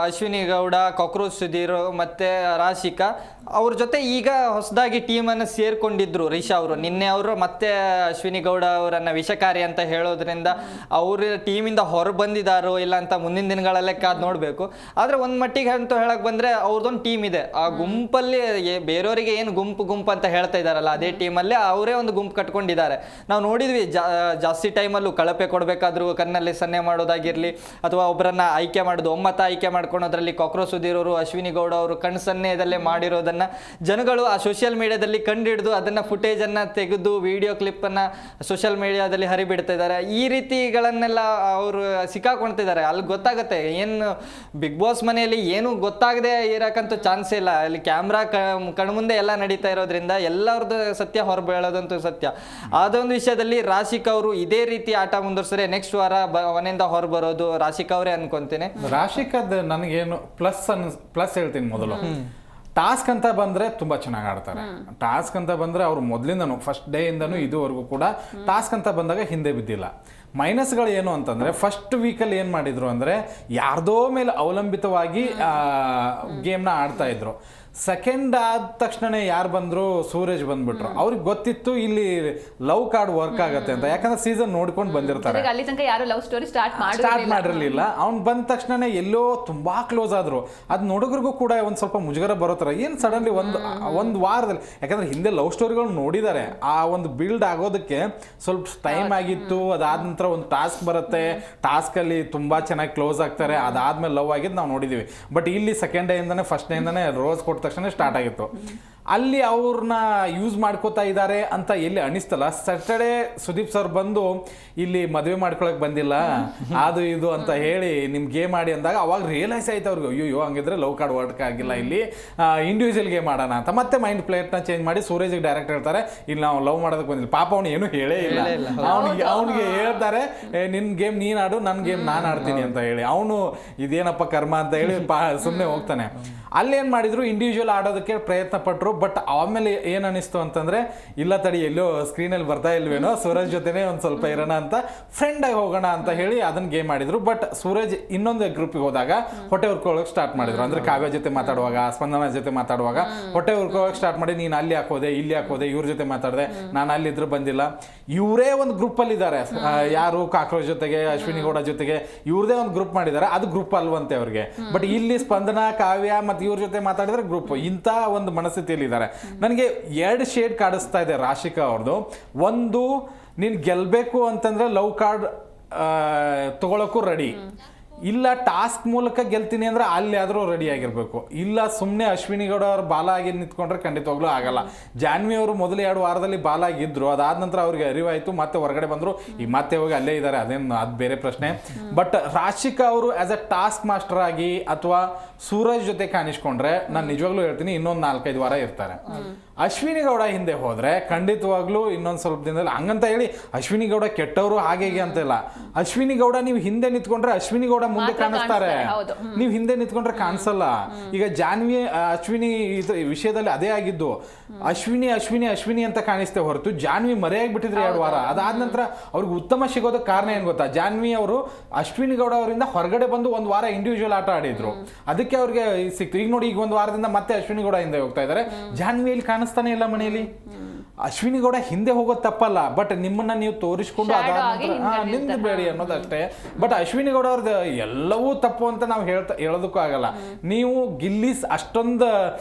ಅಶ್ವಿನಿ ಗೌಡ, ಕಾಕ್ರೋಚ್ ಸುಧೀರ್ ಮತ್ತೆ ರಾಶಿಕಾ ಅವ್ರ ಜೊತೆ ಈಗ ಹೊಸದಾಗಿ ಟೀಮನ್ನು ಸೇರ್ಕೊಂಡಿದ್ರು ರಿಷಾ ಅವರು. ನಿನ್ನೆ ಅವರು ಮತ್ತೆ ಅಶ್ವಿನಿ ಗೌಡ ಅವರನ್ನ ವಿಷಕಾರಿ ಅಂತ ಹೇಳೋದ್ರಿಂದ ಅವ್ರ ಟೀಮಿಂದ ಹೊರ ಬಂದಿದ್ದಾರೋ ಇಲ್ಲ ಅಂತ ಮುಂದಿನ ದಿನಗಳಲ್ಲೇ ಕಾದ್ ನೋಡ್ಬೇಕು. ಆದ್ರೆ ಒಂದ್ ಮಟ್ಟಿಗೆ ಅಂತ ಹೇಳಕ್ ಬಂದ್ರೆ ಅವ್ರದೊಂದು ಟೀಮ್ ಇದೆ. ಆ ಗುಂಪಲ್ಲಿ ಬೇರೆಯವರಿಗೆ ಏನು ಗುಂಪು ಅಂತ ಹೇಳ್ತಾ ಇದಾರಲ್ಲ, ಅದೇ ಟೀಮಲ್ಲಿ ಅವರೇ ಒಂದು ಗುಂಪು ಕಟ್ಕೊಂಡಿದ್ದಾರೆ. ನಾವು ನೋಡಿದ್ವಿ ಜಾಸ್ತಿ ಟೈಮಲ್ಲೂ ಕಳಪೆ ಕೊಡ್ಬೇಕಾದ್ರು ಕಣ್ಣಲ್ಲಿ ಸನ್ನೆ ಮಾಡೋದಾಗಿರ್ಲಿ, ಅಥವಾ ಒಬ್ಬರನ್ನ ಆಯ್ಕೆ ಮಾಡೋದು, ಒಮ್ಮತ ಆಯ್ಕೆ ಮಾಡ್ಕೊಳೋದ್ರಲ್ಲಿ ಕಾಕ್ರೋಚ್ ಸುಧೀರ್ ಅವರು, ಅಶ್ವಿನಿ ಗೌಡ ಅವರು ಕಣ್ಣು ಸನ್ನೆದಲ್ಲೇ ಮಾಡಿರೋದನ್ನ ಇರೋದನ್ನ ಜನಗಳು ಆ ಸೋಷಿಯಲ್ ಮೀಡಿಯಾದಲ್ಲಿ ಕಂಡುಹಿಡಿದು ಅದನ್ನ ಫುಟೇಜ್ ಅನ್ನ ತೆಗೆದು ವಿಡಿಯೋ ಕ್ಲಿಪ್ ಅನ್ನ ಸೋಷಿಯಲ್ ಮೀಡಿಯಾದಲ್ಲಿ ಹರಿಬಿಡ್ತಾ ಇದ್ದಾರೆ. ಈ ರೀತಿಗಳನ್ನೆಲ್ಲ ಅವರು ಸಿಕ್ಕಾಕೊಳ್ತಿದ್ದಾರೆ. ಅಲ್ಲಿ ಗೊತ್ತಾಗುತ್ತೆ ಏನು ಬಿಗ್ ಬಾಸ್ ಮನೆಯಲ್ಲಿ ಏನು ಗೊತ್ತಾಗದೆ ಇರಕ್ಕಂತೂ ಚಾನ್ಸೇ ಇಲ್ಲ. ಅಲ್ಲಿ ಕ್ಯಾಮ್ರಾ ಕಣ್ಮುಂದೆ ಎಲ್ಲ ನಡೀತಾ ಇರೋದ್ರಿಂದ ಎಲ್ಲರದ್ದು ಸತ್ಯ ಹೊರಬೀಳೋದಂತೂ ಸತ್ಯ. ಅದೊಂದು ವಿಷಯದಲ್ಲಿ ರಾಶಿಕ್ ಅವರು ಇದೇ ರೀತಿ ಆಟ ಮುಂದುವರ್ಸಿದ್ರೆ ನೆಕ್ಸ್ಟ್ ವಾರ ಮನೆಯಿಂದ ಹೊರ ಬರೋದು ರಾಶಿಕ್ ಅವರೇ ಅನ್ಕೊಂತೀನಿ. ರಾಶಿಕ್ ನನಗೇನು ಪ್ಲಸ್ ಹೇಳ್ತೀನಿ. ಮೊದಲು ಟಾಸ್ಕ್ ಅಂತ ಬಂದ್ರೆ ತುಂಬಾ ಚೆನ್ನಾಗಿ ಆಡ್ತಾರೆ. ಟಾಸ್ಕ್ ಅಂತ ಬಂದ್ರೆ ಅವ್ರು ಮೊದಲಿಂದನು ಫಸ್ಟ್ ಡೇ ಇಂದನು ಇದುವರೆಗೂ ಕೂಡ ಟಾಸ್ಕ್ ಅಂತ ಬಂದಾಗ ಹಿಂದೆ ಬಿದ್ದಿಲ್ಲ. ಮೈನಸ್ಗಳು ಏನು ಅಂತಂದ್ರೆ ಫಸ್ಟ್ ವೀಕಲ್ಲಿ ಏನು ಮಾಡಿದ್ರು ಅಂದ್ರೆ ಯಾರ್ದೋ ಮೇಲೆ ಅವಲಂಬಿತವಾಗಿ ಗೇಮ್ನ ಆಡ್ತಾ ಇದ್ರು. ಸೆಕೆಂಡ್ ಆದ ತಕ್ಷಣ ಯಾರು ಬಂದ್ರು, ಸೂರಜ್ ಬಂದ್ಬಿಟ್ರು. ಅವ್ರಿಗೆ ಗೊತ್ತಿತ್ತು ಇಲ್ಲಿ ಲವ್ ಕಾರ್ಡ್ ವರ್ಕ್ ಆಗತ್ತೆ ಅಂತ, ಯಾಕಂದ್ರೆ ಸೀಸನ್ ನೋಡ್ಕೊಂಡು ಬಂದಿರ್ತಾರೆ. ಅಲ್ಲಿ ತನಕ ಯಾರು ಲವ್ ಸ್ಟೋರಿ ಸ್ಟಾರ್ಟ್ ಮಾಡಿರ್ಲಿಲ್ಲ. ಅವ್ನು ಬಂದ ತಕ್ಷಣ ಎಲ್ಲೋ ತುಂಬಾ ಕ್ಲೋಸ್ ಆದ್ರು. ಅದ್ ನೋಡೋರಿಗೂ ಕೂಡ ಒಂದ್ ಸ್ವಲ್ಪ ಮುಜುಗರ ಬರೋತರ ಏನ್ ಸಡನ್ಲಿ ಒಂದು ವಾರದಲ್ಲಿ, ಯಾಕಂದ್ರೆ ಹಿಂದೆ ಲವ್ ಸ್ಟೋರಿಗಳು ನೋಡಿದ್ದಾರೆ. ಆ ಒಂದು ಬಿಲ್ಡ್ ಆಗೋದಕ್ಕೆ ಸ್ವಲ್ಪ ಟೈಮ್ ಆಗಿತ್ತು. ಅದಾದ ನಂತರ ಒಂದು ಟಾಸ್ಕ್ ಬರುತ್ತೆ, ಟಾಸ್ಕ್ ಅಲ್ಲಿ ತುಂಬಾ ಚೆನ್ನಾಗಿ ಕ್ಲೋಸ್ ಆಗ್ತಾರೆ. ಅದಾದ್ಮೇಲೆ ಲವ್ ಆಗಿದ್ದು ನಾವು ನೋಡಿದೀವಿ. ಬಟ್ ಇಲ್ಲಿ ಸೆಕೆಂಡ್ ಡೇ ಇಂದಾನೆ ಫಸ್ಟ್ ಡೇ ಇಂದಾನೆ ರೋಸ್ ಕೊಟ್ಟ ತಕ್ಷಣ ಸ್ಟಾರ್ಟ್ ಆಗಿತ್ತು. ಅಲ್ಲಿ ಅವ್ರನ್ನ ಯೂಸ್ ಮಾಡ್ಕೋತಾ ಇದ್ದಾರೆ ಅಂತ ಎಲ್ಲಿ ಅನಿಸ್ತಲ್ಲ. ಸ್ಯಾಟರ್ಡೇ ಸುದೀಪ್ ಸರ್ ಬಂದು ಇಲ್ಲಿ ಮದುವೆ ಮಾಡ್ಕೊಳಕ್ ಬಂದಿಲ್ಲ ಅದು ಇದು ಅಂತ ಹೇಳಿ ನಿಮ್ ಗೇಮ್ ಆಡಿ ಅಂದಾಗ ಅವಾಗ ರಿಯಲೈಸ್ ಆಯ್ತು ಅವ್ರಿಗೆ, ಅಯ್ಯೋ ಹಂಗಿದ್ರೆ ಲವ್ ಕಾರ್ಡ್ ವರ್ಕ್ ಆಗಿಲ್ಲ, ಇಲ್ಲಿ ಇಂಡಿವಿಜುವಲ್ ಗೇಮ್ ಆಡೋಣ ಅಂತ. ಮತ್ತೆ ಮೈಂಡ್ ಪ್ಲೇಟ್ನ ಚೇಂಜ್ ಮಾಡಿ ಸೂರಜ್ಗೆ ಡೈರೆಕ್ಟ್ ಹೇಳ್ತಾರೆ ಇಲ್ಲಿ ನಾವು ಲವ್ ಮಾಡೋದಕ್ಕೆ ಬಂದಿಲ್ಲ. ಪಾಪ ಅವ್ನು ಏನು ಹೇಳೇ ಇಲ್ಲ. ಅವ್ನಿಗೆ ಹೇಳ್ತಾರೆ ನಿನ್ ಗೇಮ್ ನೀನ್ ಆಡು, ನನ್ ಗೇಮ್ ನಾನ್ ಆಡ್ತೀನಿ ಅಂತ ಹೇಳಿ. ಅವನು ಇದೇನಪ್ಪ ಕರ್ಮ ಅಂತ ಹೇಳಿ ಸುಮ್ಮನೆ ಹೋಗ್ತಾನೆ. ಅಲ್ಲೇನ್ ಮಾಡಿದ್ರು, ಇಂಡಿವಿಜುವಲ್ ಆಡೋದಕ್ಕೆ ಪ್ರಯತ್ನ ಪಟ್ರು. ಬಟ್ ಆಮೇಲೆ ಏನ್ ಅನಿಸ್ತು ಅಂತಂದ್ರೆ ಇಲ್ಲ ತಡಿ ಎಲ್ಲೋ ಸ್ಕ್ರೀನಲ್ಲಿ ಬರ್ತಾ ಇಲ್ವೇನೋ, ಸೂರಜ್ ಜೊತೆನೆ ಒಂದ್ ಸ್ವಲ್ಪ ಇರೋಣ ಅಂತ, ಫ್ರೆಂಡ್ ಆಗಿ ಹೋಗೋಣ ಅಂತ ಹೇಳಿ ಅದನ್ನ ಗೇಮ್ ಮಾಡಿದ್ರು. ಬಟ್ ಸೂರಜ್ ಇನ್ನೊಂದು ಗ್ರೂಪಿಗೆ ಹೋದಾಗ ಹೊಟ್ಟೆ ಹುರ್ಕೊಳ್ಳೋಕೆ ಸ್ಟಾರ್ಟ್ ಮಾಡಿದ್ರು. ಅಂದ್ರೆ ಕಾವ್ಯ ಜೊತೆ ಮಾತಾಡುವಾಗ, ಸ್ಪಂದನ ಜೊತೆ ಮಾತಾಡುವಾಗ ಹೊಟ್ಟೆ ಹುರ್ಕೊಳ್ಳೋಕೆ ಸ್ಟಾರ್ಟ್ ಮಾಡಿ ನೀನ್ ಅಲ್ಲಿ ಹಾಕೋದೆ, ಇಲ್ಲಿ ಹಾಕೋದೆ, ಇವ್ರ ಜೊತೆ ಮಾತಾಡಿದೆ, ನಾನು ಅಲ್ಲಿದ್ರು ಬಂದಿಲ್ಲ. ಇವರೇ ಒಂದು ಗ್ರೂಪ್ ಅಲ್ಲಿ ಇದ್ದಾರೆ. ಯಾರು ಕಾಕ್ರೋಚ್ ಜೊತೆಗೆ, ಅಶ್ವಿನಿ ಗೌಡ ಜೊತೆಗೆ ಇವ್ರದೇ ಒಂದು ಗ್ರೂಪ್ ಮಾಡಿದ್ದಾರೆ. ಅದು ಗ್ರೂಪ್ ಅಲ್ವಂತೆ ಅವ್ರಿಗೆ. ಬಟ್ ಇಲ್ಲಿ ಸ್ಪಂದನ, ಕಾವ್ಯ ಮತ್ತೆ ಇವ್ರ ಜೊತೆ ಮಾತಾಡಿದ್ರೆ ಗ್ರೂಪ್. ಇಂಥ ಒಂದು ಮನಸ್ಥಿತಿಯಲ್ಲಿ ಇದ್ದಾರೆ. ನನಗೆ 2 ಶೇಡ್ ಕಾಡಿಸ್ತಾ ಇದೆ ರಾಶಿಕಾ ಅವ್ರದ್ದು. ಒಂದು, ನೀನ್ ಗೆಲ್ಬೇಕು ಅಂತಂದ್ರೆ ಲವ್ ಕಾರ್ಡ್ ತಗೊಳಕ್ಕೂ ರೆಡಿ ಇಲ್ಲ, ಟಾಸ್ಕ್ ಮೂಲಕ ಗೆಲ್ತೀನಿ ಅಂದ್ರೆ ಅಲ್ಲಿ ಆದ್ರೂ ರೆಡಿ ಆಗಿರ್ಬೇಕು. ಇಲ್ಲ ಸುಮ್ಮನೆ ಅಶ್ವಿನಿ ಗೌಡ ಅವ್ರು ಬಾಲ ಆಗಿ ನಿಂತ್ಕೊಂಡ್ರೆ ಖಂಡಿತವಾಗ್ಲೂ ಆಗಲ್ಲ. ಜಾನ್ವಿ ಅವರು ಮೊದಲು 2 ವಾರದಲ್ಲಿ ಬಾಲ ಆಗಿದ್ರು, ಅದಾದ ನಂತರ ಅವ್ರಿಗೆ ಅರಿವಾಯ್ತು, ಮತ್ತೆ ಹೊರಗಡೆ ಬಂದ್ರು. ಈ ಮತ್ತೆ ಹೋಗಿ ಅಲ್ಲೇ ಇದ್ದಾರೆ, ಅದು ಬೇರೆ ಪ್ರಶ್ನೆ. ಬಟ್ ರಾಶಿಕಾ ಅವರು ಆಸ್ ಅ ಟಾಸ್ಕ್ ಮಾಸ್ಟರ್ ಆಗಿ ಅಥವಾ ಸೂರಜ್ ಜೊತೆ ಕಾಣಿಸ್ಕೊಂಡ್ರೆ ನಾನು ನಿಜವಾಗ್ಲೂ ಹೇಳ್ತೀನಿ ಇನ್ನೊಂದು 4-5 ವಾರ ಇರ್ತಾರೆ. ಅಶ್ವಿನಿ ಗೌಡ ಹಿಂದೆ ಹೋದ್ರೆ ಖಂಡಿತವಾಗ್ಲೂ ಇನ್ನೊಂದು ಸ್ವಲ್ಪ ದಿನದಲ್ಲಿ, ಹಂಗಂತ ಹೇಳಿ ಅಶ್ವಿನಿ ಗೌಡ ಕೆಟ್ಟವರು ಹಾಗೆ ಅಂತ ಇಲ್ಲ. ಅಶ್ವಿನಿ ಗೌಡ ನೀವು ಹಿಂದೆ ನಿಂತ್ಕೊಂಡ್ರೆ ಅಶ್ವಿನಿ ಗೌಡ ಮುಂದೆ ಕಾಣಿಸ್ತಾರೆ, ನೀವು ಹಿಂದೆ ನಿಂತ್ಕೊಂಡ್ರೆ ಕಾಣಿಸಲ್ಲ. ಈಗ ಜಾನ್ವಿ ಅಶ್ವಿನಿ ವಿಷಯದಲ್ಲಿ ಅದೇ ಆಗಿದ್ದು. ಅಶ್ವಿನಿ ಅಶ್ವಿನಿ ಅಶ್ವಿನಿ ಅಂತ ಕಾಣಿಸ್ತೇ ಹೊರತು ಜಾನ್ವಿ ಮರೆಯಾಗ್ಬಿಟ್ಟಿದ್ರೆ 2 ವಾರ. ಅದಾದ ನಂತರ ಅವ್ರಿಗೆ ಉತ್ತಮ ಸಿಗೋದಕ್ಕೆ ಕಾರಣ ಏನ್ ಗೊತ್ತಾ, ಜಾನ್ವಿ ಅವರು ಅಶ್ವಿನಿ ಗೌಡ ಅವರಿಂದ ಹೊರಗಡೆ ಬಂದು 1 ವಾರ ಇಂಡಿವಿಜುವಲ್ ಆಟ ಆಡಿದ್ರು, ಅದಕ್ಕೆ ಅವ್ರಿಗೆ ಸಿಕ್ತು. ಈಗ ನೋಡಿ, ಈಗ 1 ವಾರದಿಂದ ಮತ್ತೆ ಅಶ್ವಿನಿ ಗೌಡ ಹಿಂದೆ ಹೋಗ್ತಾ ಇದ್ದಾರೆ. ಜಾನ್ವಿಯಲ್ಲಿ ಕಾಣಿಸ್ತಾನೆ ಇಲ್ಲ ಮನೆಯಲ್ಲಿ. ಅಶ್ವಿನಿ ಗೌಡ ಹಿಂದೆ ಹೋಗೋದು ತಪ್ಪಲ್ಲ, ಬಟ್ ನಿಮ್ಮನ್ನ ನೀವು ತೋರಿಸ್ಕೊಂಡು ನಿಂದು ಬೇಡಿ ಅನ್ನೋದಷ್ಟೇ. ಬಟ್ ಅಶ್ವಿನಿ ಗೌಡ ಅವ್ರದ್ದು ಎಲ್ಲವೂ ತಪ್ಪು ಅಂತ ನಾವು ಹೇಳೋದಕ್ಕೂ ಆಗಲ್ಲ. ನೀವು ಗಿಲ್ಲಿಸ್ ಅಷ್ಟೊಂದು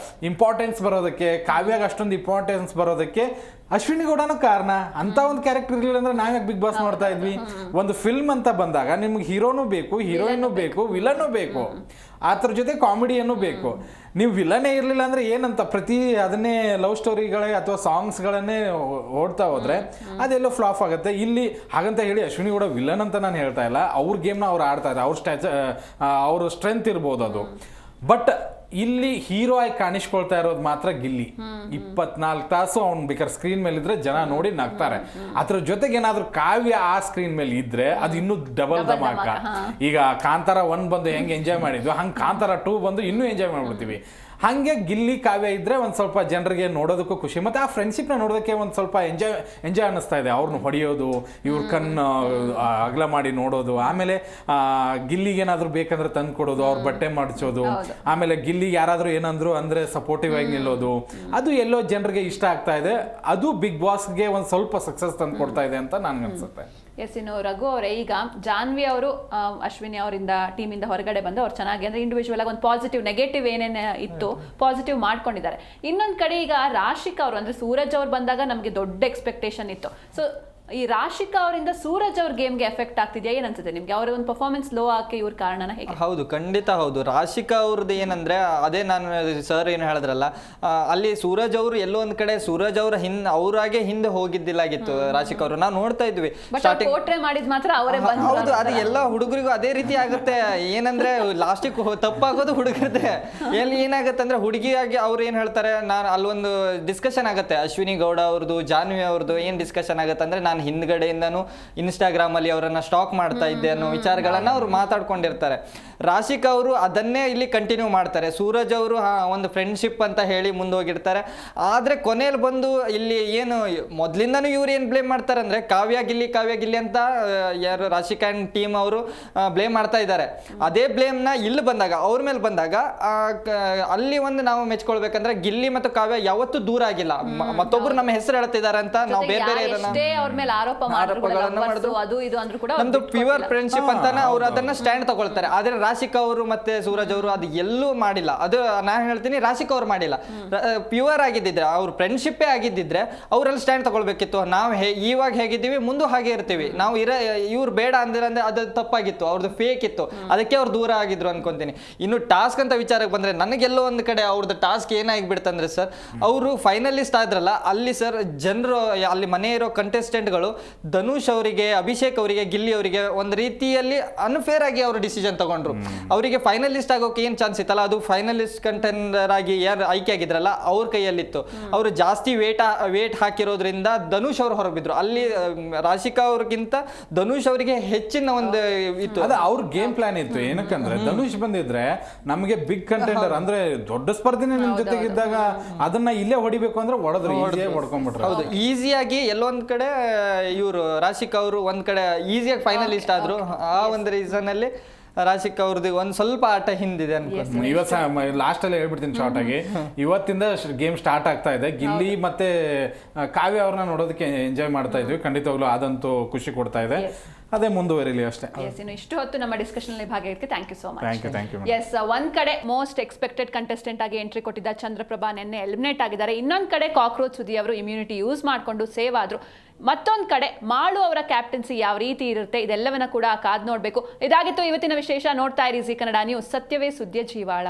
ಇಂಪಾರ್ಟೆನ್ಸ್ ಬರೋದಕ್ಕೆ, ಕಾವ್ಯಾಗ ಅಷ್ಟೊಂದು ಇಂಪಾರ್ಟೆನ್ಸ್ ಬರೋದಕ್ಕೆ ಅಶ್ವಿನಿ ಗೌಡನೂ ಕಾರಣ. ಅಂತ ಒಂದು ಕ್ಯಾರೆಕ್ಟರ್ ಇರಲಿಲ್ಲ ಅಂದ್ರೆ ನಾವ್ಯಾಕೆ ಬಿಗ್ ಬಾಸ್ ನೋಡ್ತಾ ಇದ್ವಿ? ಒಂದು ಫಿಲ್ಮ್ ಅಂತ ಬಂದಾಗ ನಿಮ್ಗೆ ಹೀರೋನು ಬೇಕು, ಹೀರೋಯಿನ್ನು ಬೇಕು, ವಿಲನ್ನು ಬೇಕು, ಅದ್ರ ಜೊತೆ ಕಾಮಿಡಿಯನ್ನು ಬೇಕು. ನೀವು ವಿಲನೇ ಇರಲಿಲ್ಲ ಅಂದ್ರೆ ಏನಂತ ಅದನ್ನೇ ಲವ್ ಸ್ಟೋರಿಗಳೇ ಅಥವಾ ಸಾಂಗ್ಸ್ಗಳನ್ನೇ ಓಡ್ತಾ ಹೋದ್ರೆ ಅದೆಲ್ಲೋ ಫ್ಲಾಪ್ ಆಗುತ್ತೆ. ಇಲ್ಲಿ ಹಾಗಂತ ಹೇಳಿ ಅಶ್ವಿನಿ ಗೌಡ ವಿಲನ್ ಅಂತ ನಾನು ಹೇಳ್ತಾ ಇಲ್ಲ. ಅವ್ರ ಗೇಮ್ನ ಅವ್ರು ಆಡ್ತಾ ಇದ್ದಾರೆ, ಅವ್ರ ಸ್ಟ್ರೆಂತ್ ಇರ್ಬೋದು ಅದು. ಬಟ್ ಇಲ್ಲಿ ಹೀರೋ ಆಗಿ ಕಾಣಿಸ್ಕೊಳ್ತಾ ಇರೋದು ಮಾತ್ರ ಗಿಲ್ಲಿ. 24 ತಾಸು ಅವ್ನು ಬೇಕಾದ್ರೆ ಸ್ಕ್ರೀನ್ ಮೇಲೆ ಇದ್ರೆ ಜನ ನೋಡಿ ನಗ್ತಾರೆ. ಅದ್ರ ಜೊತೆಗೆ ಏನಾದ್ರು ಕಾವ್ಯ ಆ ಸ್ಕ್ರೀನ್ ಮೇಲೆ ಇದ್ರೆ ಅದು ಇನ್ನೂ ಡಬಲ್ ಧಮಾಕ. ಈಗ ಕಾಂತಾರ 1 ಬಂದು ಹೆಂಗೆ ಎಂಜಾಯ್ ಮಾಡಿದ್ವಿ, ಹಂಗೆ ಕಾಂತಾರ 2 ಬಂದು ಇನ್ನೂ ಎಂಜಾಯ್ ಮಾಡ್ಬಿಡ್ತೀವಿ. ಹಾಗೆ ಗಿಲ್ಲಿ ಕಾವ್ಯ ಇದ್ರೆ ಒಂದು ಸ್ವಲ್ಪ ಜನರಿಗೆ ನೋಡೋದಕ್ಕೂ ಖುಷಿ, ಮತ್ತೆ ಆ ಫ್ರೆಂಡ್ಶಿಪ್ನ ನೋಡೋದಕ್ಕೆ ಒಂದು ಸ್ವಲ್ಪ ಎಂಜಾಯ್ ಅನ್ನಿಸ್ತಾ ಇದೆ. ಅವ್ರನ್ನ ಹೊಡೆಯೋದು, ಇವ್ರ ಕಣ್ಣು ಅಗಲ ಮಾಡಿ ನೋಡೋದು, ಆಮೇಲೆ ಗಿಲ್ಲಿಗೇನಾದ್ರೂ ಬೇಕಂದ್ರೆ ತಂದು ಕೊಡೋದು, ಅವ್ರ ಬಟ್ಟೆ ಮಾಡಿಸೋದು, ಆಮೇಲೆ ಗಿಲ್ಲಿಗೆ ಯಾರಾದ್ರೂ ಏನಂದ್ರು ಅಂದ್ರೆ ಸಪೋರ್ಟಿವ್ ಆಗಿ ನಿಲ್ಲೋದು, ಅದು ಎಲ್ಲೋ ಜನರಿಗೆ ಇಷ್ಟ ಆಗ್ತಾ ಇದೆ. ಅದು ಬಿಗ್ ಬಾಸ್ಗೆ ಒಂದು ಸ್ವಲ್ಪ ಸಕ್ಸಸ್ ತಂದು ಕೊಡ್ತಾ ಇದೆ ಅಂತ ನನ್ಗೆ ಅನ್ಸುತ್ತೆ. ಎಸ್, ಇನ್ನು ರಘು ಅವರೇ, ಈಗ ಜಾನ್ವಿ ಅವರು ಅಶ್ವಿನಿ ಅವರಿಂದ ಟೀಮಿಂದ ಹೊರಗಡೆ ಬಂದು ಅವ್ರು ಚೆನ್ನಾಗಿ ಅಂದ್ರೆ ಇಂಡಿವಿಜುವಲ್ ಆಗಿ ಒಂದು ಪಾಸಿಟಿವ್ ನೆಗೆಟಿವ್ ಏನೇನು ಇತ್ತು ಪಾಸಿಟಿವ್ ಮಾಡ್ಕೊಂಡಿದ್ದಾರೆ. ಇನ್ನೊಂದು ಕಡೆ ಈಗ ರಾಶಿಕ್ ಅವರು ಅಂದ್ರೆ ಸೂರಜ್ ಅವ್ರು ಬಂದಾಗ ನಮಗೆ ದೊಡ್ಡ ಎಕ್ಸ್ಪೆಕ್ಟೇಷನ್ ಇತ್ತು. ಸೊ ಈ ರಾಶಿಕಾ ಅವರಿಂದ ಸೂರಜ್ ಅವ್ರ ಗೇಮ್ಗೆ ಎಫೆಕ್ಟ್ ಆಗ್ತಿದೆಯಾ, ಏನ್ ಅನ್ಸುತ್ತೆ ನಿಮ್ಗೆ? ಅವರ ಒಂದು ಪರ್ಫಾರ್ಮೆನ್ಸ್ ಲೋ ಆಗಿ ಇವ್ರ ಕಾರಣನ ಹೇಗೆ? ಹೌದು, ಖಂಡಿತ ಹೌದು. ರಾಶಿಕಾ ಅವ್ರದ್ದು ಏನಂದ್ರೆ ಅದೇ ನಾನು ಸರ್ ಏನು ಹೇಳಿದ್ರಲ್ಲ, ಅಲ್ಲಿ ಸೂರಜ್ ಅವರು ಎಲ್ಲೋ ಒಂದ್ ಕಡೆ ಸೂರಜ್ ಅವ್ರ ಅವರಾಗೆ ಹಿಂದೆ ಹೋಗಿದ್ದಿಲ್ಲಾಗಿತ್ತು ರಾಶಿಕಾ ಅವರು. ನಾವು ನೋಡ್ತಾ ಇದ್ವಿ ಸ್ಟಾರ್ಟಿಂಗ್ ಪೋಟ್ರೆ ಮಾಡಿದ್ ಮಾತ್ರ ಅವರೇ ಬಂದ್ರು. ಹೌದು, ಅದು ಎಲ್ಲ ಹುಡುಗರಿಗೂ ಅದೇ ರೀತಿ ಆಗುತ್ತೆ. ಏನಂದ್ರೆ ಲಾಸ್ಟಿಗೆ ತಪ್ಪಾಗೋದು ಹುಡುಗರದೆ. ಎಲ್ಲಿ ಏನಾಗುತ್ತೆ ಅಂದ್ರೆ ಹುಡುಗಿಯಾಗಿ ಅವ್ರು ಏನ್ ಹೇಳ್ತಾರೆ, ನಾನು ಅಲ್ಲೊಂದು ಡಿಸ್ಕಷನ್ ಆಗುತ್ತೆ ಅಶ್ವಿನಿ ಗೌಡ ಅವ್ರದ್ದು ಜಾನ್ವಿ ಅವ್ರದ್ದು. ಏನ್ ಡಿಸ್ಕಷನ್ ಆಗುತ್ತೆ ಅಂದ್ರೆ, ನಾನು ಹಿಂದ್ಗಡೆಯಿಂದನು ಇನ್ಸ್ಟಾಗ್ರಾಮ್ ಅಲ್ಲಿ ಅವರನ್ನ ಸ್ಟಾಕ್ ಮಾಡ್ತಾ ಇದ್ದೆ ಅನ್ನೋ ವಿಚಾರಗಳನ್ನ ಅವ್ರು ಮಾತಾಡ್ಕೊಂಡಿರ್ತಾರೆ. ರಾಶಿಕಾ ಅವರು ಅದನ್ನೇ ಇಲ್ಲಿ ಕಂಟಿನ್ಯೂ ಮಾಡ್ತಾರೆ. ಸೂರಜ್ ಅವರು ಒಂದು ಫ್ರೆಂಡ್ಶಿಪ್ ಅಂತ ಹೇಳಿ ಮುಂದೋಗಿರ್ತಾರೆ. ಆದ್ರೆ ಕೊನೆಯಲ್ಲಿ ಬಂದು ಇಲ್ಲಿ ಏನು ಮೊದ್ಲಿಂದನೂ ಇವ್ರು ಏನ್ ಬ್ಲೇಮ್ ಮಾಡ್ತಾರೆ ಅಂದ್ರೆ, ಕಾವ್ಯ ಗಿಲ್ಲಿ ಅಂತ ಯಾರು ರಾಶಿಕಾ ಟೀಮ್ ಅವರು ಬ್ಲೇಮ್ ಮಾಡ್ತಾ ಇದ್ದಾರೆ. ಅದೇ ಬ್ಲೇಮ್ ನ ಇಲ್ಲಿ ಬಂದಾಗ ಅವ್ರ ಮೇಲೆ ಬಂದಾಗ ಅಲ್ಲಿ ಒಂದು ನಾವು ಮೆಚ್ಕೊಳ್ಬೇಕಂದ್ರೆ, ಗಿಲ್ಲಿ ಮತ್ತು ಕಾವ್ಯ ಯಾವತ್ತೂ ದೂರ ಆಗಿಲ್ಲ. ಮತ್ತೊಬ್ರು ನಮ್ಮ ಹೆಸರು ಹೇಳ್ತಿದ್ದಾರೆ ಅಂತ ನಾವು ಬೇರೆ ಬೇರೆ ಅವ್ರ ಮೇಲೆ ಆರೋಪಗಳನ್ನ ಮಾಡಿದ್ರು, ಅದು ಇದು ಅಂದ್ರೂ ಕೂಡ ನಮ್ದು ಪ್ಯೂರ್ ಫ್ರೆಂಡ್ಶಿಪ್ ಅಂತಾನೆ ಅವ್ರು ಅದನ್ನ ಸ್ಟ್ಯಾಂಡ್ ತಗೊಳ್ತಾರೆ. ಆದ್ರೆ ರಾಶಿಕಾ ಅವರು ಮತ್ತೆ ಸೂರಜ್ ಅವರು ಅದು ಎಲ್ಲೂ ಮಾಡಿಲ್ಲ. ಅದು ನಾನು ಹೇಳ್ತೀನಿ, ರಾಶಿಕಾ ಅವ್ರು ಮಾಡಿಲ್ಲ. ಪ್ಯೂರ್ ಆಗಿದ್ದಿದ್ರೆ, ಅವ್ರ ಫ್ರೆಂಡ್ಶಿಪ್ಪೇ ಆಗಿದ್ದಿದ್ರೆ ಅವರಲ್ಲಿ ಸ್ಟ್ಯಾಂಡ್ ತಗೊಳ್ಬೇಕಿತ್ತು. ನಾವು ಇವಾಗ ಹೇಗಿದ್ದೀವಿ ಮುಂದೆ ಹಾಗೆ ಇರ್ತೀವಿ. ನಾವು ಇವ್ರು ಬೇಡ ಅಂದಿರಂದ್ರೆ ಅದು ತಪ್ಪಾಗಿತ್ತು, ಅವ್ರದ್ದು ಫೇಕ್ ಇತ್ತು, ಅದಕ್ಕೆ ಅವ್ರು ದೂರ ಆಗಿದ್ರು ಅನ್ಕೊಂತೀನಿ. ಇನ್ನು ಟಾಸ್ಕ್ ಅಂತ ವಿಚಾರಕ್ಕೆ ಬಂದ್ರೆ, ನನಗೆಲ್ಲೋ ಒಂದು ಕಡೆ ಅವ್ರದ್ದು ಟಾಸ್ಕ್ ಏನಾಗಿಬಿಡ್ತಂದ್ರೆ ಸರ್, ಅವರು ಫೈನಲಿಸ್ಟ್ ಆದ್ರಲ್ಲ ಅಲ್ಲಿ ಸರ್, ಜನರು ಅಲ್ಲಿ ಮನೆ ಇರೋ ಕಂಟೆಸ್ಟೆಂಟ್ಗಳು ಧನುಷ್ ಅವರಿಗೆ, ಅಭಿಷೇಕ್ ಅವರಿಗೆ, ಗಿಲ್ಲಿ ಅವರಿಗೆ ಒಂದು ರೀತಿಯಲ್ಲಿ ಅನ್ಫೇರ್ ಆಗಿ ಅವರು ಡಿಸಿಷನ್ ತಗೊಂಡ್ರು. ಅವರಿಗೆ ಫೈನಲಿಸ್ಟ್ ಆಗೋಕೆ ಏನ್ ಚಾನ್ಸ್ ಇತ್ತಲ್ಲ, ಅದು ಫೈನಲಿಸ್ಟ್ ಕಂಟೆಂಡರ್ ಆಗಿ ಯಾರು ಆಯ್ಕೆ ಆಗಿದ್ರಲ್ಲ ಅವ್ರ ಕೈಯಲ್ಲಿತ್ತು. ಅವರು ಜಾಸ್ತಿ ವೇಟ್ ಹಾಕಿರೋದ್ರಿಂದ ಧನುಷ್ ಅವರು ಹೊರಬಿದ್ರು. ಅಲ್ಲಿ ರಾಶಿಕಾ ಅವ್ರಿಗಿಂತ ಧನುಷ್ ಅವರಿಗೆ ಹೆಚ್ಚಿನ ಒಂದು ಇತ್ತು. ಅದೇ ಅವ್ರ ಗೇಮ್ ಪ್ಲಾನ್ ಇತ್ತು. ಏನಕ್ಕಂದ್ರೆ ಧನುಷ್ ಬಂದಿದ್ರೆ ನಮಗೆ ಬಿಗ್ ಕಂಟೆಂಡರ್ ಅಂದ್ರೆ ದೊಡ್ಡ ಸ್ಪರ್ಧೆನೇ ನಿಮ್ ಜೊತೆಗಿದ್ದಾಗ ಅದನ್ನ ಇಲ್ಲೇ ಹೊಡಿಬೇಕು ಅಂದ್ರೆ ಹೊಡ್ಕೊಂಡ್ಬಿಟ್ರು. ಹೌದು, ಈಸಿಯಾಗಿ ಎಲ್ಲೊಂದ್ ಕಡೆ ಇವರು ರಾಶಿಕಾ ಅವರು ಒಂದ್ ಕಡೆ ಈಸಿಯಾಗಿ ಫೈನಲಿಸ್ಟ್ ಆದ್ರು. ಆ ಒಂದು ರೀಸನ್ ಅಲ್ಲಿ ರಾಶಿಕಾ ಅವ್ರದ್ದು ಒಂದ್ ಸ್ವಲ್ಪ ಆಟ ಹಿಂದಿದೆ ಅನ್ಕೊಂಡು. ಇವತ್ತು ಲಾಸ್ಟ್ ಅಲ್ಲಿ ಹೇಳ್ಬಿಡ್ತೀನಿ ಶಾರ್ಟ್ ಆಗಿ, ಇವತ್ತಿಂದ ಗೇಮ್ ಸ್ಟಾರ್ಟ್ ಆಗ್ತಾ ಇದೆ. ಗಿಲ್ಲಿ ಮತ್ತೆ ಕಾವ್ಯ ಅವ್ರನ್ನ ನೋಡೋದಕ್ಕೆ ಎಂಜಾಯ್ ಮಾಡ್ತಾ ಇದ್ವಿ. ಖಂಡಿತವಾಗ್ಲೂ ಅದಂತೂ ಖುಷಿ ಕೊಡ್ತಾ ಇದೆ. ಅದೇ ಮುಂದುವರಿಲಿ ಅಷ್ಟೇ. ಇನ್ನು ಇಷ್ಟು ಹೊತ್ತು ನಮ್ಮ ಡಿಸ್ಕಷನ್ ಅಲ್ಲಿ ಭಾಗಿಯಾಗಿದ್ದಕ್ಕೆ thank you so much. Thank you. Yes, ಒಂದ್ ಕಡೆ ಮೋಸ್ಟ್ ಎಕ್ಸ್ಪೆಕ್ಟೆಡ್ ಕಂಟೆಸ್ಟೆಂಟ್ ಆಗಿ ಎಂಟ್ರಿ ಕೊಟ್ಟಿದ್ದ ಚಂದ್ರಪ್ರಭಾ ನಿನ್ನೆ ಎಲಿಮಿನೇಟ್ ಆಗಿದ್ದಾರೆ. ಇನ್ನೊಂದ್ ಕಡೆ ಕಾಕ್ರೋಚ್ ಸುದಿ ಅವರು ಇಮ್ಯುನಿಟಿ ಯೂಸ್ ಮಾಡಿಕೊಂಡು ಸೇವ್ ಆದ್ರು. ಮತ್ತೊಂದ್ ಕಡೆ ಮಾಳು ಅವರ ಕ್ಯಾಪ್ಟನ್ಸಿ ಯಾವ ರೀತಿ ಇರುತ್ತೆ ಇದೆಲ್ಲವನ್ನ ಕೂಡ ಕಾದ್ ನೋಡ್ಬೇಕು. ಇದಾಗಿತ್ತು ಇವತ್ತಿನ ವಿಶೇಷ. ನೋಡ್ತಾ ಇರಿ ಜಿ ಕನ್ನಡ ನ್ಯೂಸ್, ಸತ್ಯವೇ ಸುದ್ದಿಯ ಜೀವಾಳ.